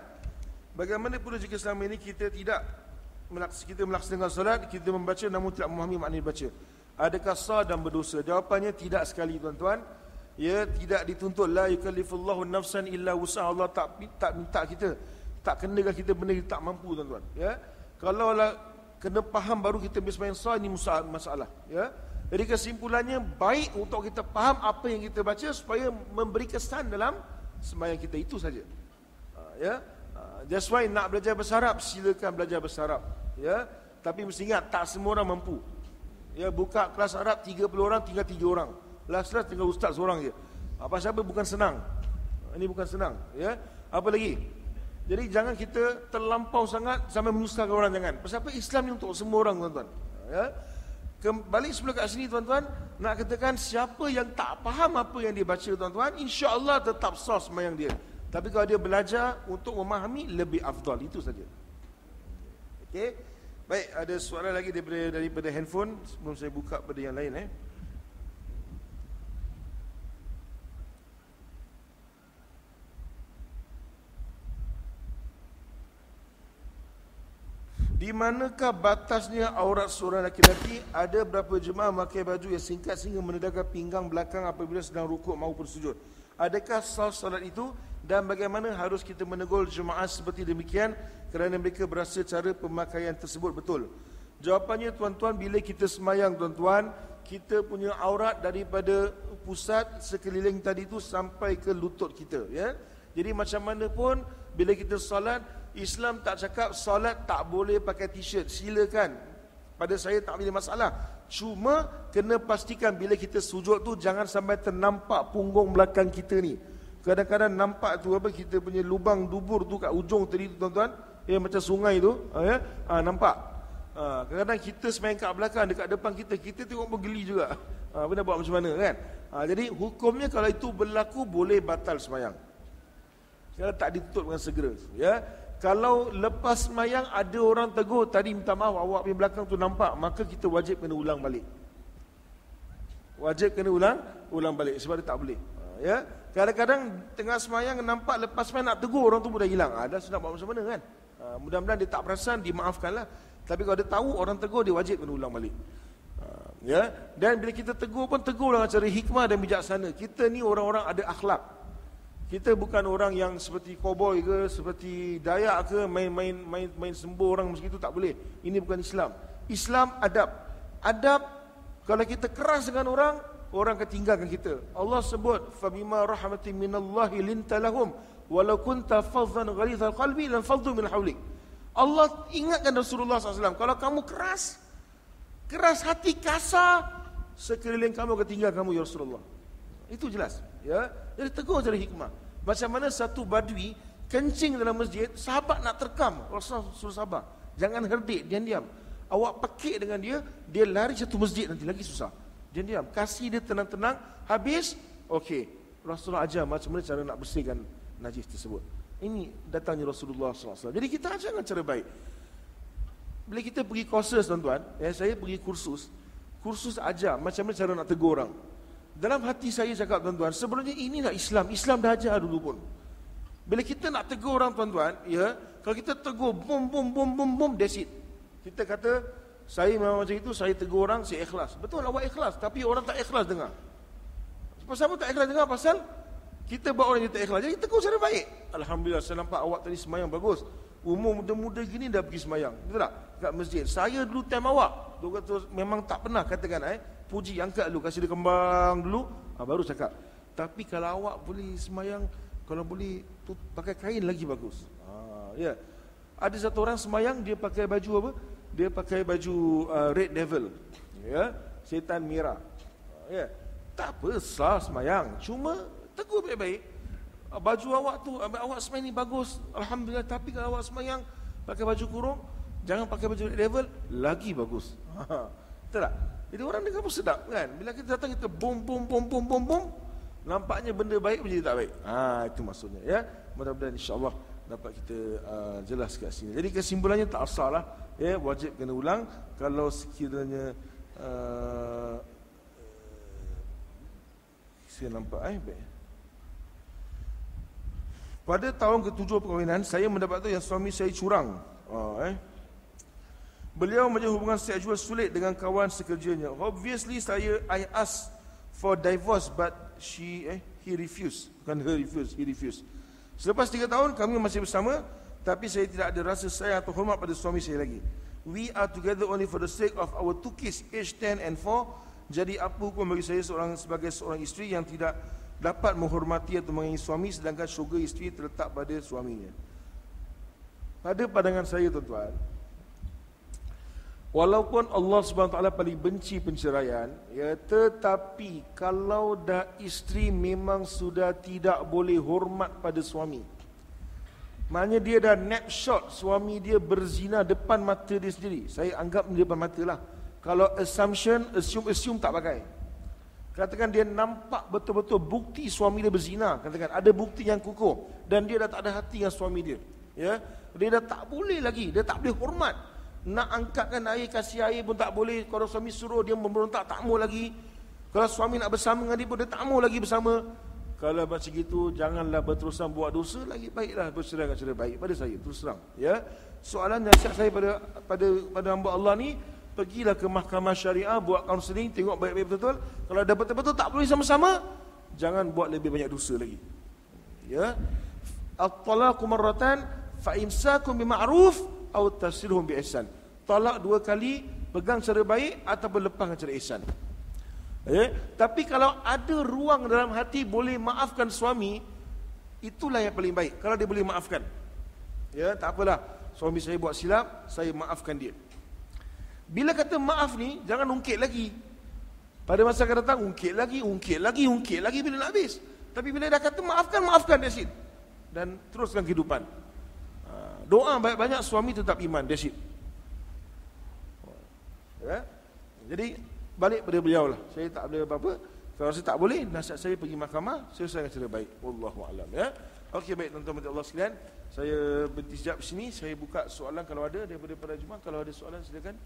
Bagaimana pula jika selama ini kita melaksanakan solat, kita membaca namun tidak memahami makna yang dibaca? Adakah sah dan berdosa? Jawapannya tidak sekali, tuan-tuan. Ya, tidak dituntut. La yukallifullahu nafsan illa wus'aha. Allah tak minta kita, tak kenakan kita benda kita tak mampu, tuan-tuan. Ya, kalau kena faham baru kita bisa sembahyang sah, ini masalah. Ya, jadi kesimpulannya baik untuk kita faham apa yang kita baca supaya memberi kesan dalam sembahyang kita, itu saja. Ya, that's why nak belajar bahasa Arab, silakan belajar bahasa Arab. Ya, tapi mesti ingat tak semua orang mampu. Ya, buka kelas Arab 30 orang, tinggal 3 orang. Last tinggal ustaz seorang je. Pasal apa? Bukan senang. Ini bukan senang. Ya, apa lagi? Jadi jangan kita terlampau sangat sampai menyusahkan orang, jangan. Pasal apa? Islam ni untuk semua orang, tuan-tuan. Ya. Kembali sebelum kat sini, tuan-tuan, nak katakan siapa yang tak faham apa yang dia baca, tuan-tuan, insya-Allah tetap sah sembahyang dia. Tapi kalau dia belajar untuk memahami, lebih afdal, itu saja. Okey. Baik, ada soalan lagi daripada handphone sebelum saya buka pada yang lain. Di manakah batasnya aurat seorang lelaki? Ada berapa jemaah memakai baju yang singkat sehingga menendahkan pinggang belakang apabila sedang rukuk maupun sujud? Adakah sah solat itu? Dan bagaimana harus kita menegur jemaah seperti demikian kerana mereka berasa cara pemakaian tersebut betul? Jawapannya, tuan-tuan, bila kita sembahyang, tuan-tuan, kita punya aurat daripada pusat sekeliling tadi itu sampai ke lutut kita. Ya? Jadi macam mana pun bila kita solat, Islam tak cakap solat tak boleh pakai t-shirt, silakan. Pada saya tak ada masalah. Cuma kena pastikan bila kita sujud tu jangan sampai ternampak punggung belakang kita ni. Kadang-kadang nampak tu apa, kita punya lubang dubur tu kat ujung tadi tu, tuan-tuan, macam sungai tu, ya, nampak. Kadang-kadang kita sembahyang kat belakang, dekat depan kita tengok pun geli juga. Apa nak buat macam mana, kan? Jadi hukumnya kalau itu berlaku boleh batal sembahyang. Kalau tak ditutup dengan segera, ya. Kalau lepas sembahyang ada orang tegur, tadi minta maaf awak punya belakang tu nampak, maka kita wajib kena ulang balik. Wajib kena ulang balik sebab dia tak boleh. Ya. Kadang-kadang tengah sembahyang nampak, lepas sembahyang nak tegur orang tu pun dah hilang. Dah nak buat macam mana, kan? Mudah-mudahan dia tak perasan, dimaafkanlah. Tapi kalau dia tahu orang tegur, dia wajib kena ulang balik. Ya. Dan bila kita tegur pun tegur dengan cara hikmah dan bijaksana. Kita ni orang-orang ada akhlak. Kita bukan orang yang seperti koboi ke, seperti Dayak ke, main sembur orang macam itu, tak boleh. Ini bukan Islam. Islam adab. Adab, kalau kita keras dengan orang akan tinggalkan kita. Allah sebut, "Fabima rahmatin minallahi linta lahum, walau kunta fadhan ghalidhal qalbi lan faddu min hawlik." Allah ingatkan Rasulullah SAW, kalau kamu keras hati, kasar, sekeliling kamu akan tinggal kamu, ya Rasulullah. Itu jelas, ya. Jadi tegur cara hikmah. Macam mana satu badui kencing dalam masjid, sahabat nak terkam, Rasulullah suruh sabar. Jangan herdik, diam-diam. Awak pekik dengan dia lari satu masjid nanti lagi susah. Diam-diam, kasih dia tenang-tenang, habis, okey. Rasulullah ajar macam mana cara nak bersihkan najis tersebut. Ini datangnya Rasulullah SAW. Jadi kita ajar dengan cara baik. Bila kita pergi kursus, tuan-tuan, saya pergi kursus ajar macam mana cara nak tegur orang. Dalam hati saya cakap, tuan-tuan, sebenarnya inilah Islam. Islam dah ajar dulu pun. Bila kita nak tegur orang tuan-tuan, ya, kalau kita tegur bom, that's it. Kita kata, saya memang macam itu, saya tegur orang, saya ikhlas. Betul, awak ikhlas, tapi orang tak ikhlas dengar. Pasal apa tak ikhlas dengar? Pasal kita buat orang yang tak ikhlas. Jadi tegur secara baik. Alhamdulillah, saya nampak awak tadi semayang bagus. Umur muda-muda gini dah pergi semayang. Betul tak? Kat masjid. Saya dulu time awak. Dia kata memang tak pernah katakan puji, angkat dulu, kasih dia kembang dulu, baru cakap. Tapi kalau awak boleh semayang, kalau boleh pakai kain lagi bagus. Ya. Ada satu orang semayang, dia pakai baju apa? Dia pakai baju red devil. Ya, setan merah. Ya. Tak apa, sah semayang. Cuma tegur baik-baik. Baju awak tu, awak semayang ni bagus, alhamdulillah. Tapi kalau awak semayang pakai baju kurung, jangan pakai baju red devil, lagi bagus. Betul tak? Jadi orang dengar pun sedap kan. Bila kita datang, kita bom, nampaknya benda baik menjadi tak baik. Itu maksudnya, ya. Mudah-mudahan insya-Allah dapat kita jelas kat sini. Jadi kesimpulannya tak asal lah, ya, wajib kena ulang. Kalau sekiranya saya nampak baik. Pada tahun ke-7 perkahwinan, saya mendapat tahu yang suami saya curang. Beliau menjalin hubungan seksual sulit dengan kawan sekerjanya. Obviously I asked for divorce, but he refused. Bukan he refused. Selepas 3 tahun kami masih bersama, tapi saya tidak ada rasa sayang atau hormat pada suami saya lagi. We are together only for the sake of our 2 kids, aged 10 and 4. Jadi apa hukum bagi saya sebagai seorang isteri yang tidak dapat menghormati atau menyayangi suami, sedangkan syurga isteri terletak pada suaminya? Pada pandangan saya, tuan-tuan, walaupun Allah SWT paling benci penceraian, ya, tetapi kalau dah isteri memang sudah tidak boleh hormat pada suami, maknanya dia dah snapshot suami dia berzina depan mata dia sendiri. Saya anggap dia depan mata lah. Kalau assume tak pakai. Katakan dia nampak betul-betul bukti suami dia berzina, katakan ada bukti yang kukuh, dan dia dah tak ada hati dengan suami dia, ya, dia dah tak boleh lagi, dia tak boleh hormat. Nak angkatkan air, kasih air pun tak boleh. Kalau suami suruh, dia memberontak, tak mau lagi. Kalau suami nak bersama dengan dia pun, dia tak mau lagi bersama. Kalau macam itu, janganlah berterusan buat dosa, lagi baiklah bercerai dengan cara baik. Pada saya, terus terang, ya. Soalan nasihat saya pada hamba Allah ni, pergilah ke mahkamah syariah, buat kaunseling, tengok baik-baik betul-betul. Kalau dah betul-betul tak boleh sama-sama, jangan buat lebih banyak dosa lagi, ya. At-talaqu marratan fa imsakum bima'ruf aw tasrihum bi ihsan. Talak 2 kali, pegang cara baik ataupun lepas dengan cara ihsan. Tapi kalau ada ruang dalam hati boleh maafkan suami, itulah yang paling baik. Kalau dia boleh maafkan, ya, tak apalah, suami saya buat silap, saya maafkan dia. Bila kata maaf ni, jangan ungkit lagi. Pada masa akan datang, ungkit lagi bila nak habis. Tapi bila dah kata maafkan, that's it. Dan teruskan kehidupan. Doa banyak-banyak, suami tetap iman, that's it. Ya? Jadi balik pada beliau lah. Saya tak boleh apa-apa. Kalau saya tak boleh, nasihat saya pergi mahkamah, selesai dengan cara baik. Wallahu a'lam, ya. Okey, baik tuan-tuan Allah sekalian. Saya berhenti sekejap sini. Saya buka soalan kalau ada daripada para jemaah. Kalau ada soalan silakan.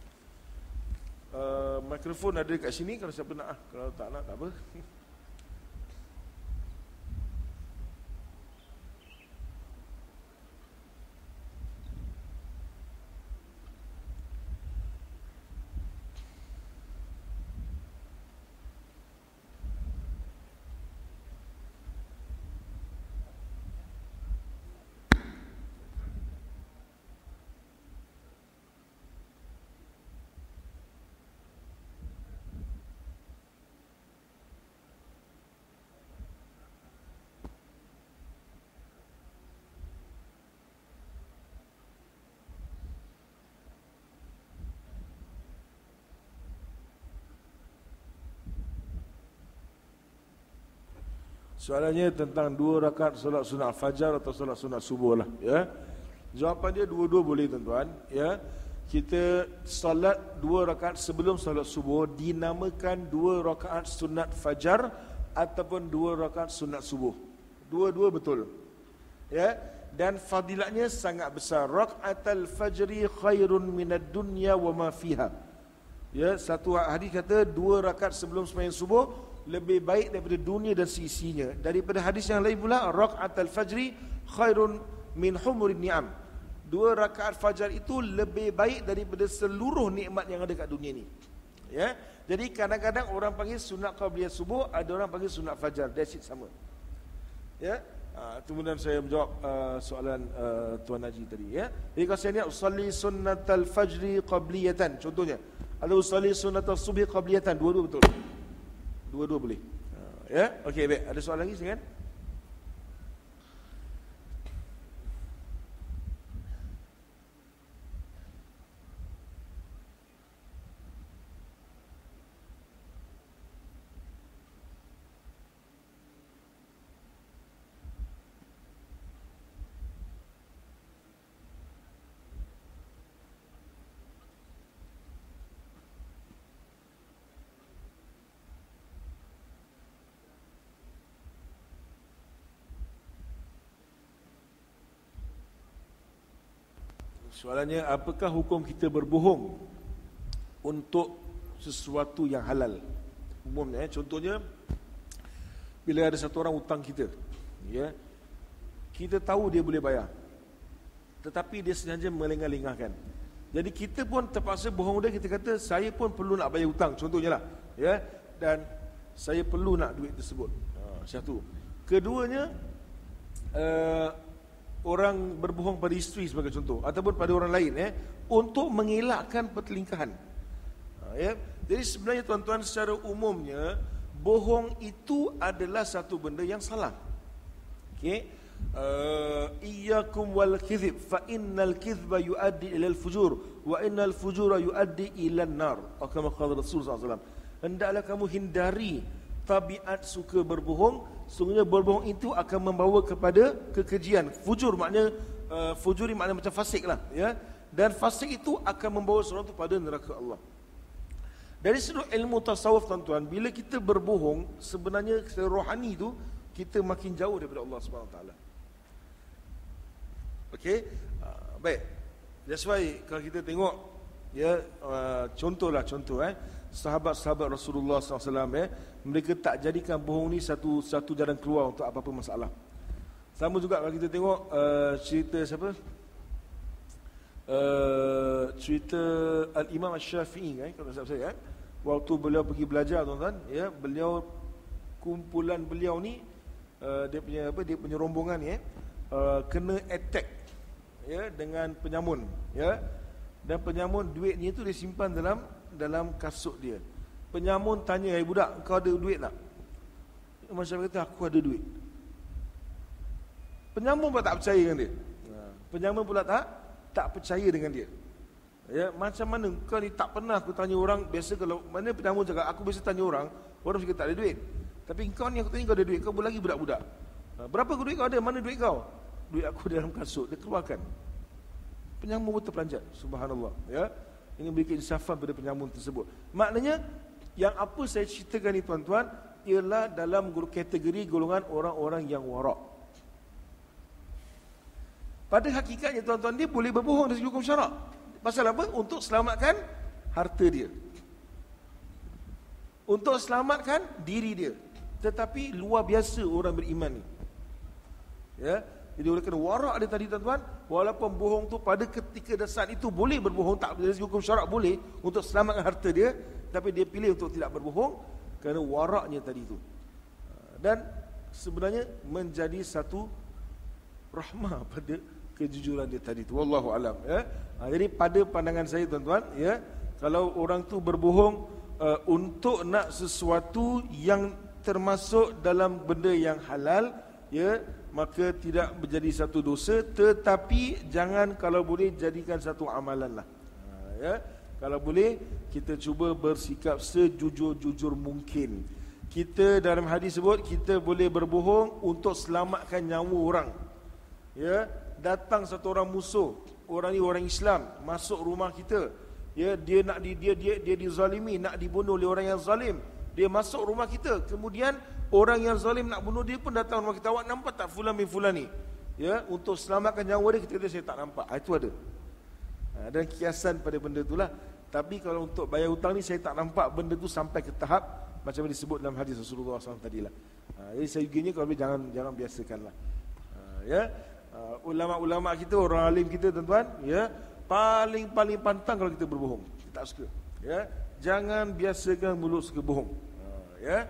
Mikrofon ada kat sini kalau siapa nak. Kalau tak nak, tak apa. Soalannya tentang 2 rakaat solat sunat fajar atau solat sunat subuh lah, ya. Jawapan dia dua-dua boleh, tuan-tuan, ya. Kita solat 2 rakaat sebelum solat subuh dinamakan 2 rakaat sunat fajar ataupun 2 rakaat sunat subuh. Dua-dua betul, ya. Dan fadilatnya sangat besar. Rakaatul fajri khairun minad dunya wa ma fiha. Ya, satu hadis kata 2 rakaat sebelum sembahyang subuh lebih baik daripada dunia dan seisinya. Daripada hadis yang lain pula, raka'atul fajri khairun min humurin ni'am. 2 rakaat fajar itu lebih baik daripada seluruh nikmat yang ada kat dunia ni. Ya. Jadi kadang-kadang orang panggil sunat qabliyah subuh, ada orang panggil sunat fajar. That's it, sama. Ya. Kemudian saya menjawab soalan Tuan Haji tadi, ya. Jadi kalau saya niat usalli sunnatal fajri qabliyatan, contohnya, ada usalli sunnatal subhi qabliyatan, dua-dua betul. Dua-dua boleh. Ya. Okey, baik. Ada soalan lagi silakan. Soalannya, apakah hukum kita berbohong untuk sesuatu yang halal? Umumnya, contohnya, bila ada satu orang hutang kita, ya, kita tahu dia boleh bayar, tetapi dia sengaja melengah-lengahkan. Jadi kita pun terpaksa bohong dia. Kita kata, saya pun perlu nak bayar hutang, contohnya lah, ya, dan saya perlu nak duit tersebut. Satu. Keduanya, orang berbohong pada isteri sebagai contoh, ataupun pada orang lain, untuk mengelakkan pertelingkahan. Ya. Jadi sebenarnya tuan-tuan, secara umumnya bohong itu adalah satu benda yang salah. Okey. Iyyakum wal kizib fa innal kizba yuaddi ilal fujur wa innal fujura yuaddi ilan nar. Kama qala Rasul sallallahu alaihi wasallam. Hendaklah kamu hindari tabiat suka berbohong. Sungguhnya berbohong itu akan membawa kepada kekejian. Fujur maknanya fujuri maknanya macam fasik lah, ya. Dan fasik itu akan membawa seorang itu pada neraka Allah. Dari sudut ilmu tasawuf tuan-tuan, bila kita berbohong, sebenarnya secara rohani itu kita makin jauh daripada Allah Subhanahu Wa Taala. Okey, baik. That's why kalau kita tengok, ya, contoh, sahabat-sahabat Rasulullah SAW, mereka tak jadikan bohong ni satu jalan keluar untuk apa-apa masalah. Sama juga kalau kita tengok cerita siapa? Cerita Al-Imam Asy-Syafi'i, kalau tak salah saya, waktu beliau pergi belajar, tuan-tuan, ya, beliau, kumpulan beliau ni, dia punya rombongan ni, kena attack, ya, dengan penyamun, ya. Dan penyamun, duitnya itu dia simpan dalam kasut dia. Penyamun tanya, "Hai budak, kau ada duit tak?" Masyarakat kata, "Aku ada duit." Penyamun pula tak percaya dengan dia. Penyamun pula tak percaya dengan dia. Ya, macam mana kau ni, tak pernah aku tanya orang. Biasa kalau mana penyamun cakap, aku biasa tanya orang cakap tak ada duit. Tapi kau ni aku tanya kau ada duit, kau lagi budak-budak. Berapa duit kau ada? Mana duit kau? Duit aku dalam kasut. Dia keluarkan. Penyamun pun terperanjat. Subhanallah, ya. Ini memberikan insafan pada penyamun tersebut. Maknanya, yang apa saya ceritakan ni tuan-tuan, ialah dalam kategori golongan orang-orang yang warak. Pada hakikatnya tuan-tuan, dia boleh berbohong dari segi hukum syarak. Pasal apa? Untuk selamatkan harta dia, untuk selamatkan diri dia. Tetapi luar biasa orang beriman ni, ya. Jadi oleh kerana warak dia tadi tuan-tuan, walaupun bohong tu pada ketika dasar itu boleh berbohong, tak dari segi hukum syarak boleh untuk selamatkan harta dia, tapi dia pilih untuk tidak berbohong kerana waraknya tadi itu. Dan sebenarnya menjadi satu rahmah pada kejujuran dia tadi itu. Wallahu alam, ya. Jadi pada pandangan saya tuan-tuan, ya, kalau orang tu berbohong untuk nak sesuatu yang termasuk dalam benda yang halal, ya, maka tidak menjadi satu dosa. Tetapi jangan, kalau boleh, jadikan satu amalan lah, ya. Kalau boleh, kita cuba bersikap sejujur-jujur mungkin. Kita dalam hadis sebut, kita boleh berbohong untuk selamatkan nyawa orang, ya. Datang satu orang musuh, orang ni orang Islam, masuk rumah kita, ya, dia nak dia dizalimi, nak dibunuh oleh orang yang zalim. Dia masuk rumah kita, kemudian orang yang zalim nak bunuh dia pun datang rumah kita. Awak nampak tak fulan bin fulan ni? Ya, untuk selamatkan nyawa dia, kita kata saya tak nampak. Itu ada. Dan kiasan pada benda itulah. Tapi kalau untuk bayar hutang ni, saya tak nampak benda tu sampai ke tahap macam yang disebut dalam hadis Rasulullah SAW tadilah. Jadi sayuginya kalau boleh jangan biasakanlah. Ya. Ulama-ulama kita, orang alim kita tuan-tuan, ya, paling pantang kalau kita berbohong. Kita tak suka. Ya. Jangan biasakan mulut suka bohong. Ya.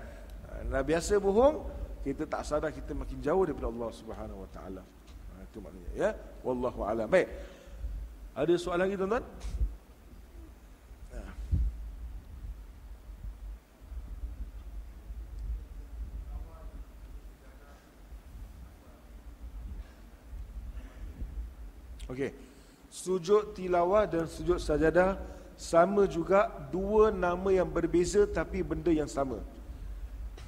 Nah, biasa bohong, kita tak sadar kita makin jauh daripada Allah Subhanahu Wa Taala. Itu maknanya, ya. Wallahu a'lam. Baik. Ada soalan lagi tuan-tuan? Okey. Sujud tilawah dan sujud sajadah sama juga, dua nama yang berbeza tapi benda yang sama.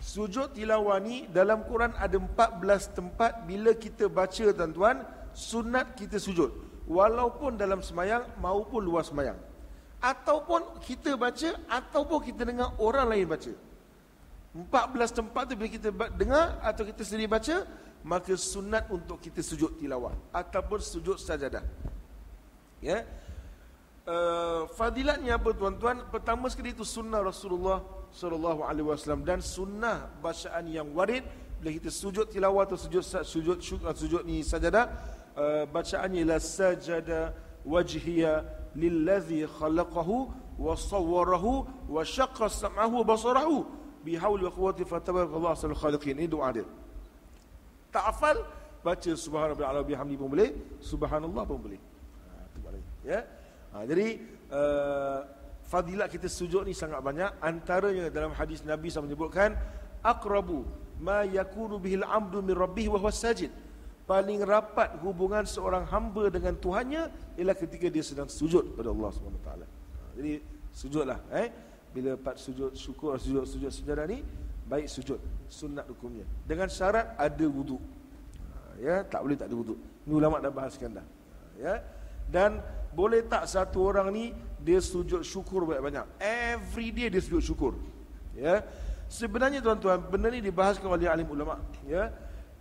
Sujud tilawah ni dalam Quran ada 14 tempat bila kita baca tuan-tuan, sunat kita sujud walaupun dalam semayang maupun luar semayang. Ataupun kita baca ataupun kita dengar orang lain baca. 14 tempat tu bila kita dengar atau kita sendiri baca, maka sunat untuk kita sujud tilawah ataupun sujud sajadah. Ya. Fadilatnya apa tuan-tuan? Pertama sekali itu sunnah Rasulullah sallallahu alaihi wasallam dan sunnah bacaan yang warid bila kita sujud tilawah atau sujud ni sajadah, bacaannya la sajada wajhiya lillazi khalaqahu wa sawwarahu wa syaqqa sam'ahu wa basarahu bihauli wa quwwati fatabarakallahu ahsanul khaliqin. Ini doa dia. Tak hafal, baca subhanallah wa bihamdi pun boleh, subhanallah pun boleh. Itu maknanya, ya. Jadi fadilat kita sujud ni sangat banyak. Antaranya dalam hadis Nabi SAW menyebutkan aqrabu ma yakunu bihil abdu min rabbih wa huwa sajid. Paling rapat hubungan seorang hamba dengan Tuhannya ialah ketika dia sedang sujud pada Allah SWT. Jadi sujudlah, bila part sujud syukur, sujud sajadah ni baik sujud, sunat hukumnya. Dengan syarat ada wuduk. Ya, tak boleh tak ada wuduk. Ni ulama dah bahaskan dah. Ya. Dan boleh tak satu orang ni dia sujud syukur banyak-banyak. Every day dia sujud syukur. Ya. Sebenarnya tuan-tuan, benda ni dibahaskan oleh alim ulama, ya.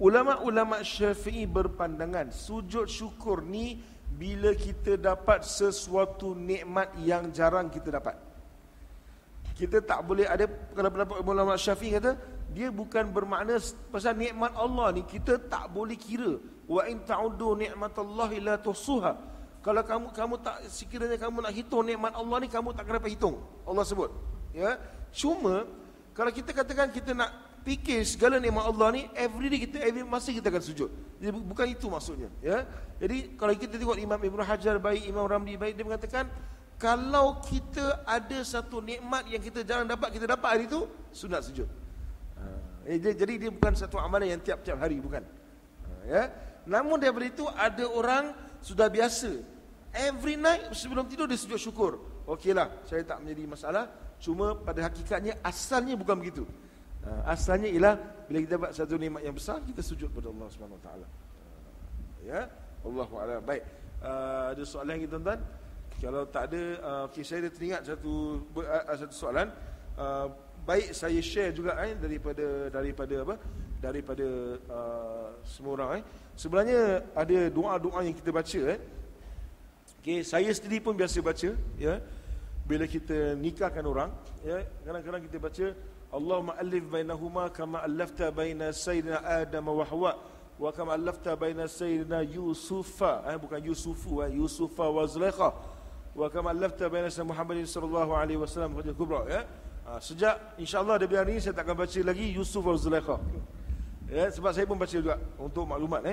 Ulama-ulama Syafi'i berpandangan sujud syukur ni bila kita dapat sesuatu nikmat yang jarang kita dapat. Kita tak boleh ada, kalau pendapat ulama Syafi'i kata dia bukan bermakna pasal nikmat Allah ni kita tak boleh kira. Wa in ta'uddu ni'matallahi la tuhsuha. Kalau kamu tak, sekiranya kamu nak hitung nikmat Allah ni, kamu tak akan dapat hitung. Allah sebut, ya. Cuma kalau kita katakan kita nak fikir segala nikmat Allah ni, every masa kita akan sujud. Jadi bukan itu maksudnya, ya. Jadi kalau kita tengok Imam Ibn Hajar baik, Imam Ramli baik, dia mengatakan kalau kita ada satu nikmat yang kita jarang dapat, kita dapat hari itu, sunat sujud. Jadi dia bukan satu amalan yang tiap-tiap hari, bukan. Ya. Namun daripada itu ada orang sudah biasa every night sebelum tidur dia sujud syukur. Okeylah, saya tak menjadi masalah. Cuma pada hakikatnya asalnya bukan begitu. Asalnya ialah bila kita dapat satu nikmat yang besar, kita sujud pada Allah Subhanahu Wa Taala. Ya, Allahu a'lam. Baik. Ada soalan lagi tuan-tuan? Kalau tak ada, okey, saya dah teringat satu soalan. Baik saya share juga daripada semua orang. Sebenarnya ada doa-doa yang kita baca. Okey, saya sendiri pun biasa baca, ya. Bila kita nikahkan orang, ya, kadang-kadang kita baca Allahumma alif bainahuma kama allafta baina sayyidina Adam wa Hawa wa kama allafta baina sayyidina Yusufa, bukan Yusufu, Yusufa wa Zulaikha wa kama allafta baina sayyidina Muhammadin sallallahu alaihi wasallam Hujjah Kubra, ya. Sejak insya-Allah dari hari ini saya tak akan baca lagi Yusuf wa Zulaikha. Ya, sebab saya pun baca juga untuk maklumat.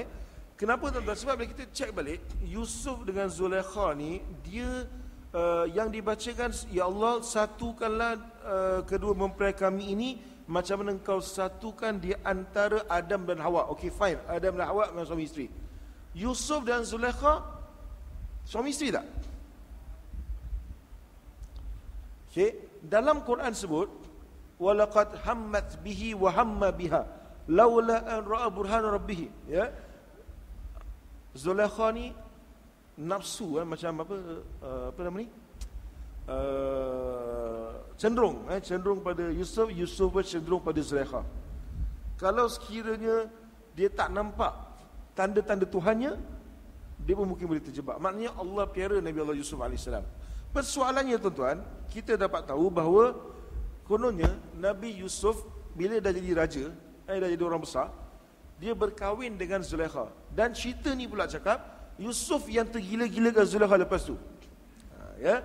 Kenapa tuan-tuan? Sebab bila kita cek balik Yusuf dengan Zulaikha ni, dia yang dibacakan, ya Allah satukanlah kedua mempelai kami ini macam mana engkau satukan di antara Adam dan Hawa. Okey, fine, Adam dan Hawa memang suami isteri. Yusuf dan Zulaikha suami isteri tak? Okey, dalam Quran sebut walaqad hammat bihi wa hamma biha laula an ra'a burhana rabbih, ya. Zulaikha ni nafsu, macam apa nama ni, cenderung pada Yusuf, Yusuf pun cenderung pada Zulaikha. Kalau sekiranya dia tak nampak tanda-tanda Tuhannya, dia pun mungkin boleh terjebak. Maknanya Allah piara Nabi Allah Yusuf AS. Persoalannya tuan-tuan, kita dapat tahu bahawa kononnya Nabi Yusuf bila dah jadi raja, dah jadi orang besar, dia berkahwin dengan Zulaikha. Dan cerita ni pula cakap Yusuf yang tergila-gilakan Zulaikha lepas tu. Ya.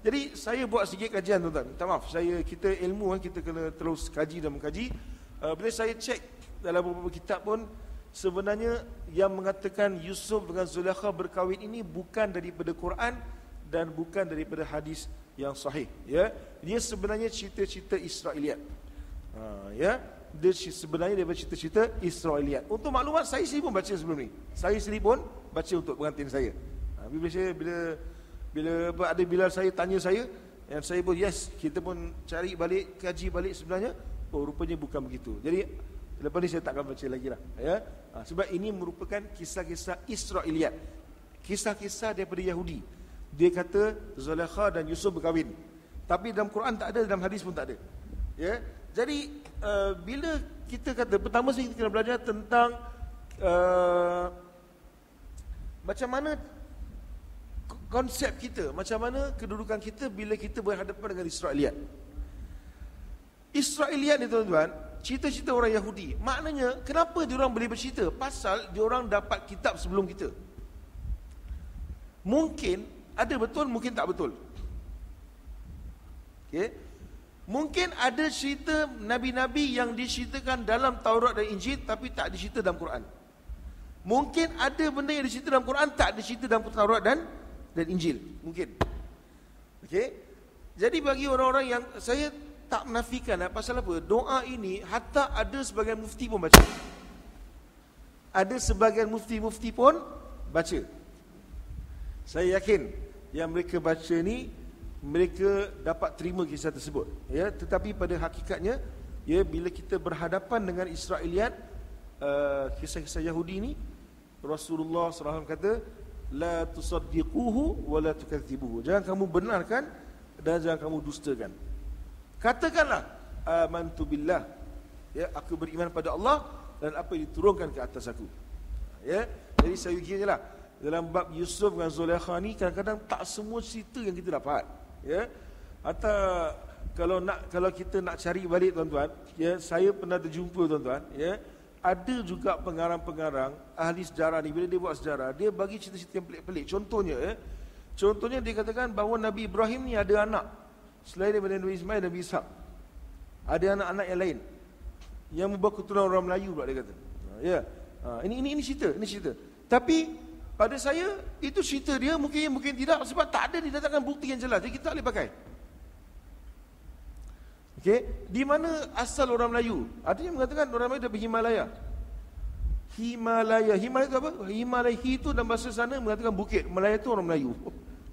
Jadi saya buat sikit kajian tuan-tuan. Minta maaf, kita ilmu kita kena terus kaji dan mengkaji. Bila saya cek dalam beberapa kitab pun, sebenarnya yang mengatakan Yusuf dengan Zulaikha berkahwin ini bukan daripada Quran dan bukan daripada hadis yang sahih. Ya, dia sebenarnya cerita-cerita Israiliyat. Ya, dia sebenarnya daripada cerita-cerita Israiliyat. Untuk maklumat, saya sendiri pun baca sebelum ni. Saya sendiri pun baca untuk pengantin saya. Bila saya tanya saya, yang saya pun yes, kita pun cari balik, kaji balik sebenarnya, oh rupanya bukan begitu. Jadi lepas ni saya takkan baca lagi lah, ya. Sebab ini merupakan kisah-kisah Israiliyat, kisah-kisah daripada Yahudi. Dia kata Zulaikha dan Yusuf berkahwin, tapi dalam Quran tak ada, dalam hadis pun tak ada. Ya. Jadi bila kita kata, pertama sekali kita kena belajar tentang macam mana konsep kita, macam mana kedudukan kita bila kita berhadapan dengan Israiliyat. Israiliyat ni tuan-tuan, cerita-cerita orang Yahudi. Maknanya kenapa diorang boleh bercerita? Pasal diorang dapat kitab sebelum kita. Mungkin ada betul, mungkin tak betul. Okey. Mungkin ada cerita nabi-nabi yang diceritakan dalam Taurat dan Injil tapi tak dicerita dalam Quran. Mungkin ada benda yang dicerita dalam Quran tak dicerita dalam Taurat dan Injil. Mungkin. Okey. Jadi bagi orang-orang yang, saya tak menafikan pasal apa? Doa ini hatta ada sebagian mufti pun baca. Ada sebagian mufti-mufti pun baca. Saya yakin yang mereka baca ni, mereka dapat terima kisah tersebut. Ya, tetapi pada hakikatnya, ya, bila kita berhadapan dengan Israiliyat, kisah-kisah Yahudi ni, Rasulullah SAW kata, la tusaddiquhu wa la tukadzibuhu. Jangan kamu benarkan dan jangan kamu dustakan. Katakanlah amantu billah, ya, aku beriman pada Allah dan apa yang diturunkan ke atas aku. Ya, jadi saya kira lah dalam bab Yusuf dengan Zulaikha ni, kadang-kadang tak semua cerita yang kita dapat. Ya, atau kalau kita nak cari balik tuan-tuan, ya, saya pernah terjumpa tuan-tuan, ya, ada juga pengarang-pengarang ahli sejarah ni, bila dia buat sejarah, dia bagi cerita-cerita yang pelik-pelik. Contohnya dia katakan bahawa Nabi Ibrahim ni ada anak selain daripada Nabi Ismail dan Nabi Ishak. Ada anak-anak yang lain yang membawa keturunan orang Melayu pula dia kata. Ya. Ini cerita. Tapi pada saya itu cerita dia, mungkin tidak, sebab tak ada didatangkan bukti yang jelas. Jadi kita tak boleh pakai. Okey, di mana asal orang Melayu? Ada yang mengatakan orang Melayu dari Himalaya. Himalaya itu apa? Himalaya itu dalam bahasa sana mengatakan bukit. Malaya itu orang Melayu.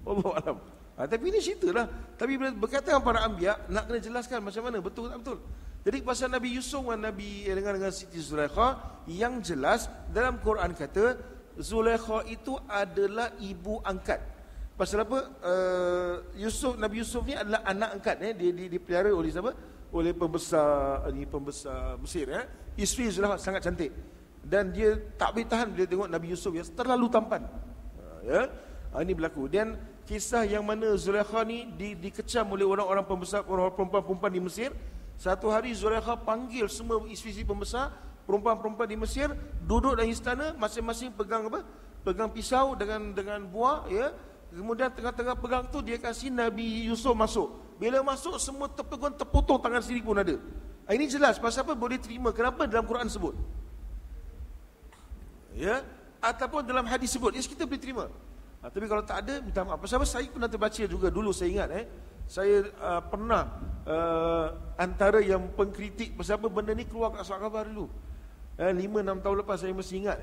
Wallahu a'lam. Tapi ini ceritalah. Tapi bila berkaitan dengan para anbiya, nak kena jelaskan macam mana, betul tak betul. Jadi pasal Nabi Yusuf dengan Siti Zulaikha, yang jelas dalam Quran kata Zulaikha itu adalah ibu angkat. Pasal apa? Nabi Yusuf ni adalah anak angkat. Dia dipelihara oleh siapa? Oleh pembesar Mesir. Isteri Zulaikha sangat cantik. Dan dia tak boleh tahan bila tengok Nabi Yusuf yang terlalu tampan. Ya, ini berlaku. Dan kisah yang mana Zulaikha ni dikecam oleh orang-orang pembesar, orang perempuan-perempuan di Mesir. Satu hari Zulaikha panggil semua isteri-isteri pembesar, perempuan-perempuan di Mesir, duduk dalam istana, masing-masing pegang apa? Pegang pisau dengan buah, ya. Kemudian tengah-tengah pegang tu dia kasih Nabi Yusuf masuk. Bila masuk semua terpotong tangan sendiri pun ada. Ini jelas pasal apa boleh terima, kenapa dalam Quran sebut. Ya, ataupun dalam hadis sebut, kita boleh terima. Tapi kalau tak ada, minta maaf. Pasal apa saya pernah terbaca juga dulu, saya ingat saya pernah antara yang pengkritik pasal apa benda ni keluar kat surat khabar dulu. 5-6 tahun lepas saya masih ingat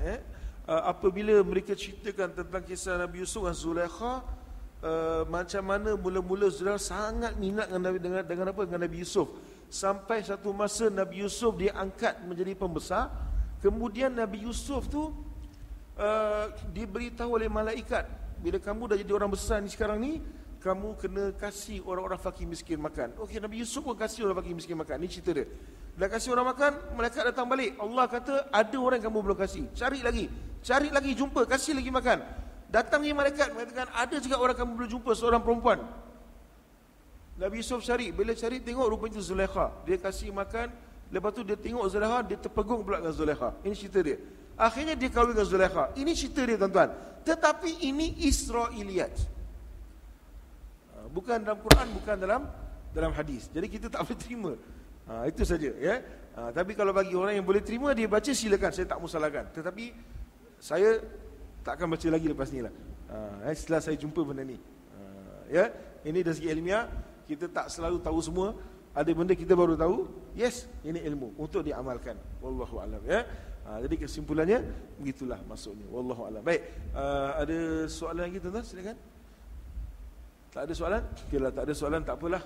apabila mereka ceritakan tentang kisah Nabi Yusuf dan Zulaikha, macam mana mula-mula Zulaikha sangat minat dengan Nabi Yusuf, sampai satu masa Nabi Yusuf dia angkat menjadi pembesar. Kemudian Nabi Yusuf tu diberitahu oleh malaikat, bila kamu dah jadi orang besar ni sekarang ni, kamu kena kasih orang-orang fakir miskin makan. Okey, Nabi Yusuf pun kasih orang fakir miskin makan. Ni cerita dia. Bila kasih orang makan, malaikat datang balik. Allah kata, ada orang yang kamu belum kasih. Cari lagi, jumpa, kasih lagi makan. Datang ni malaikat mengatakan, ada juga orang kamu belum jumpa, seorang perempuan. Nabi Yusuf cari, bila cari tengok rupanya itu Zulaikha. Dia kasih makan, lepas tu dia tengok Zulaikha, dia terpegung pula dengan Zulaikha. Ini cerita dia. Akhirnya dia kahwin dengan Zulaikha. Ini cerita dia tuan-tuan. Tetapi ini Israiliyat. Bukan dalam Quran, bukan dalam hadis. Jadi kita tak boleh terima. Itu saja, ya. Tapi kalau bagi orang yang boleh terima, dia baca, silakan, saya tak musalahkan. Tetapi saya tak akan baca lagi lepas ni lah. Setelah saya jumpa benda ni. Ya, ini dari segi ilmiah, kita tak selalu tahu semua. Ada benda kita baru tahu, yes, ini ilmu untuk diamalkan. Wallahu alam, ya. Jadi kesimpulannya begitulah maksudnya. Wallahu alam. Baik, ada soalan lagi tuan-tuan, silakan. Tak ada soalan? Okeylah, tak ada soalan, tak apalah.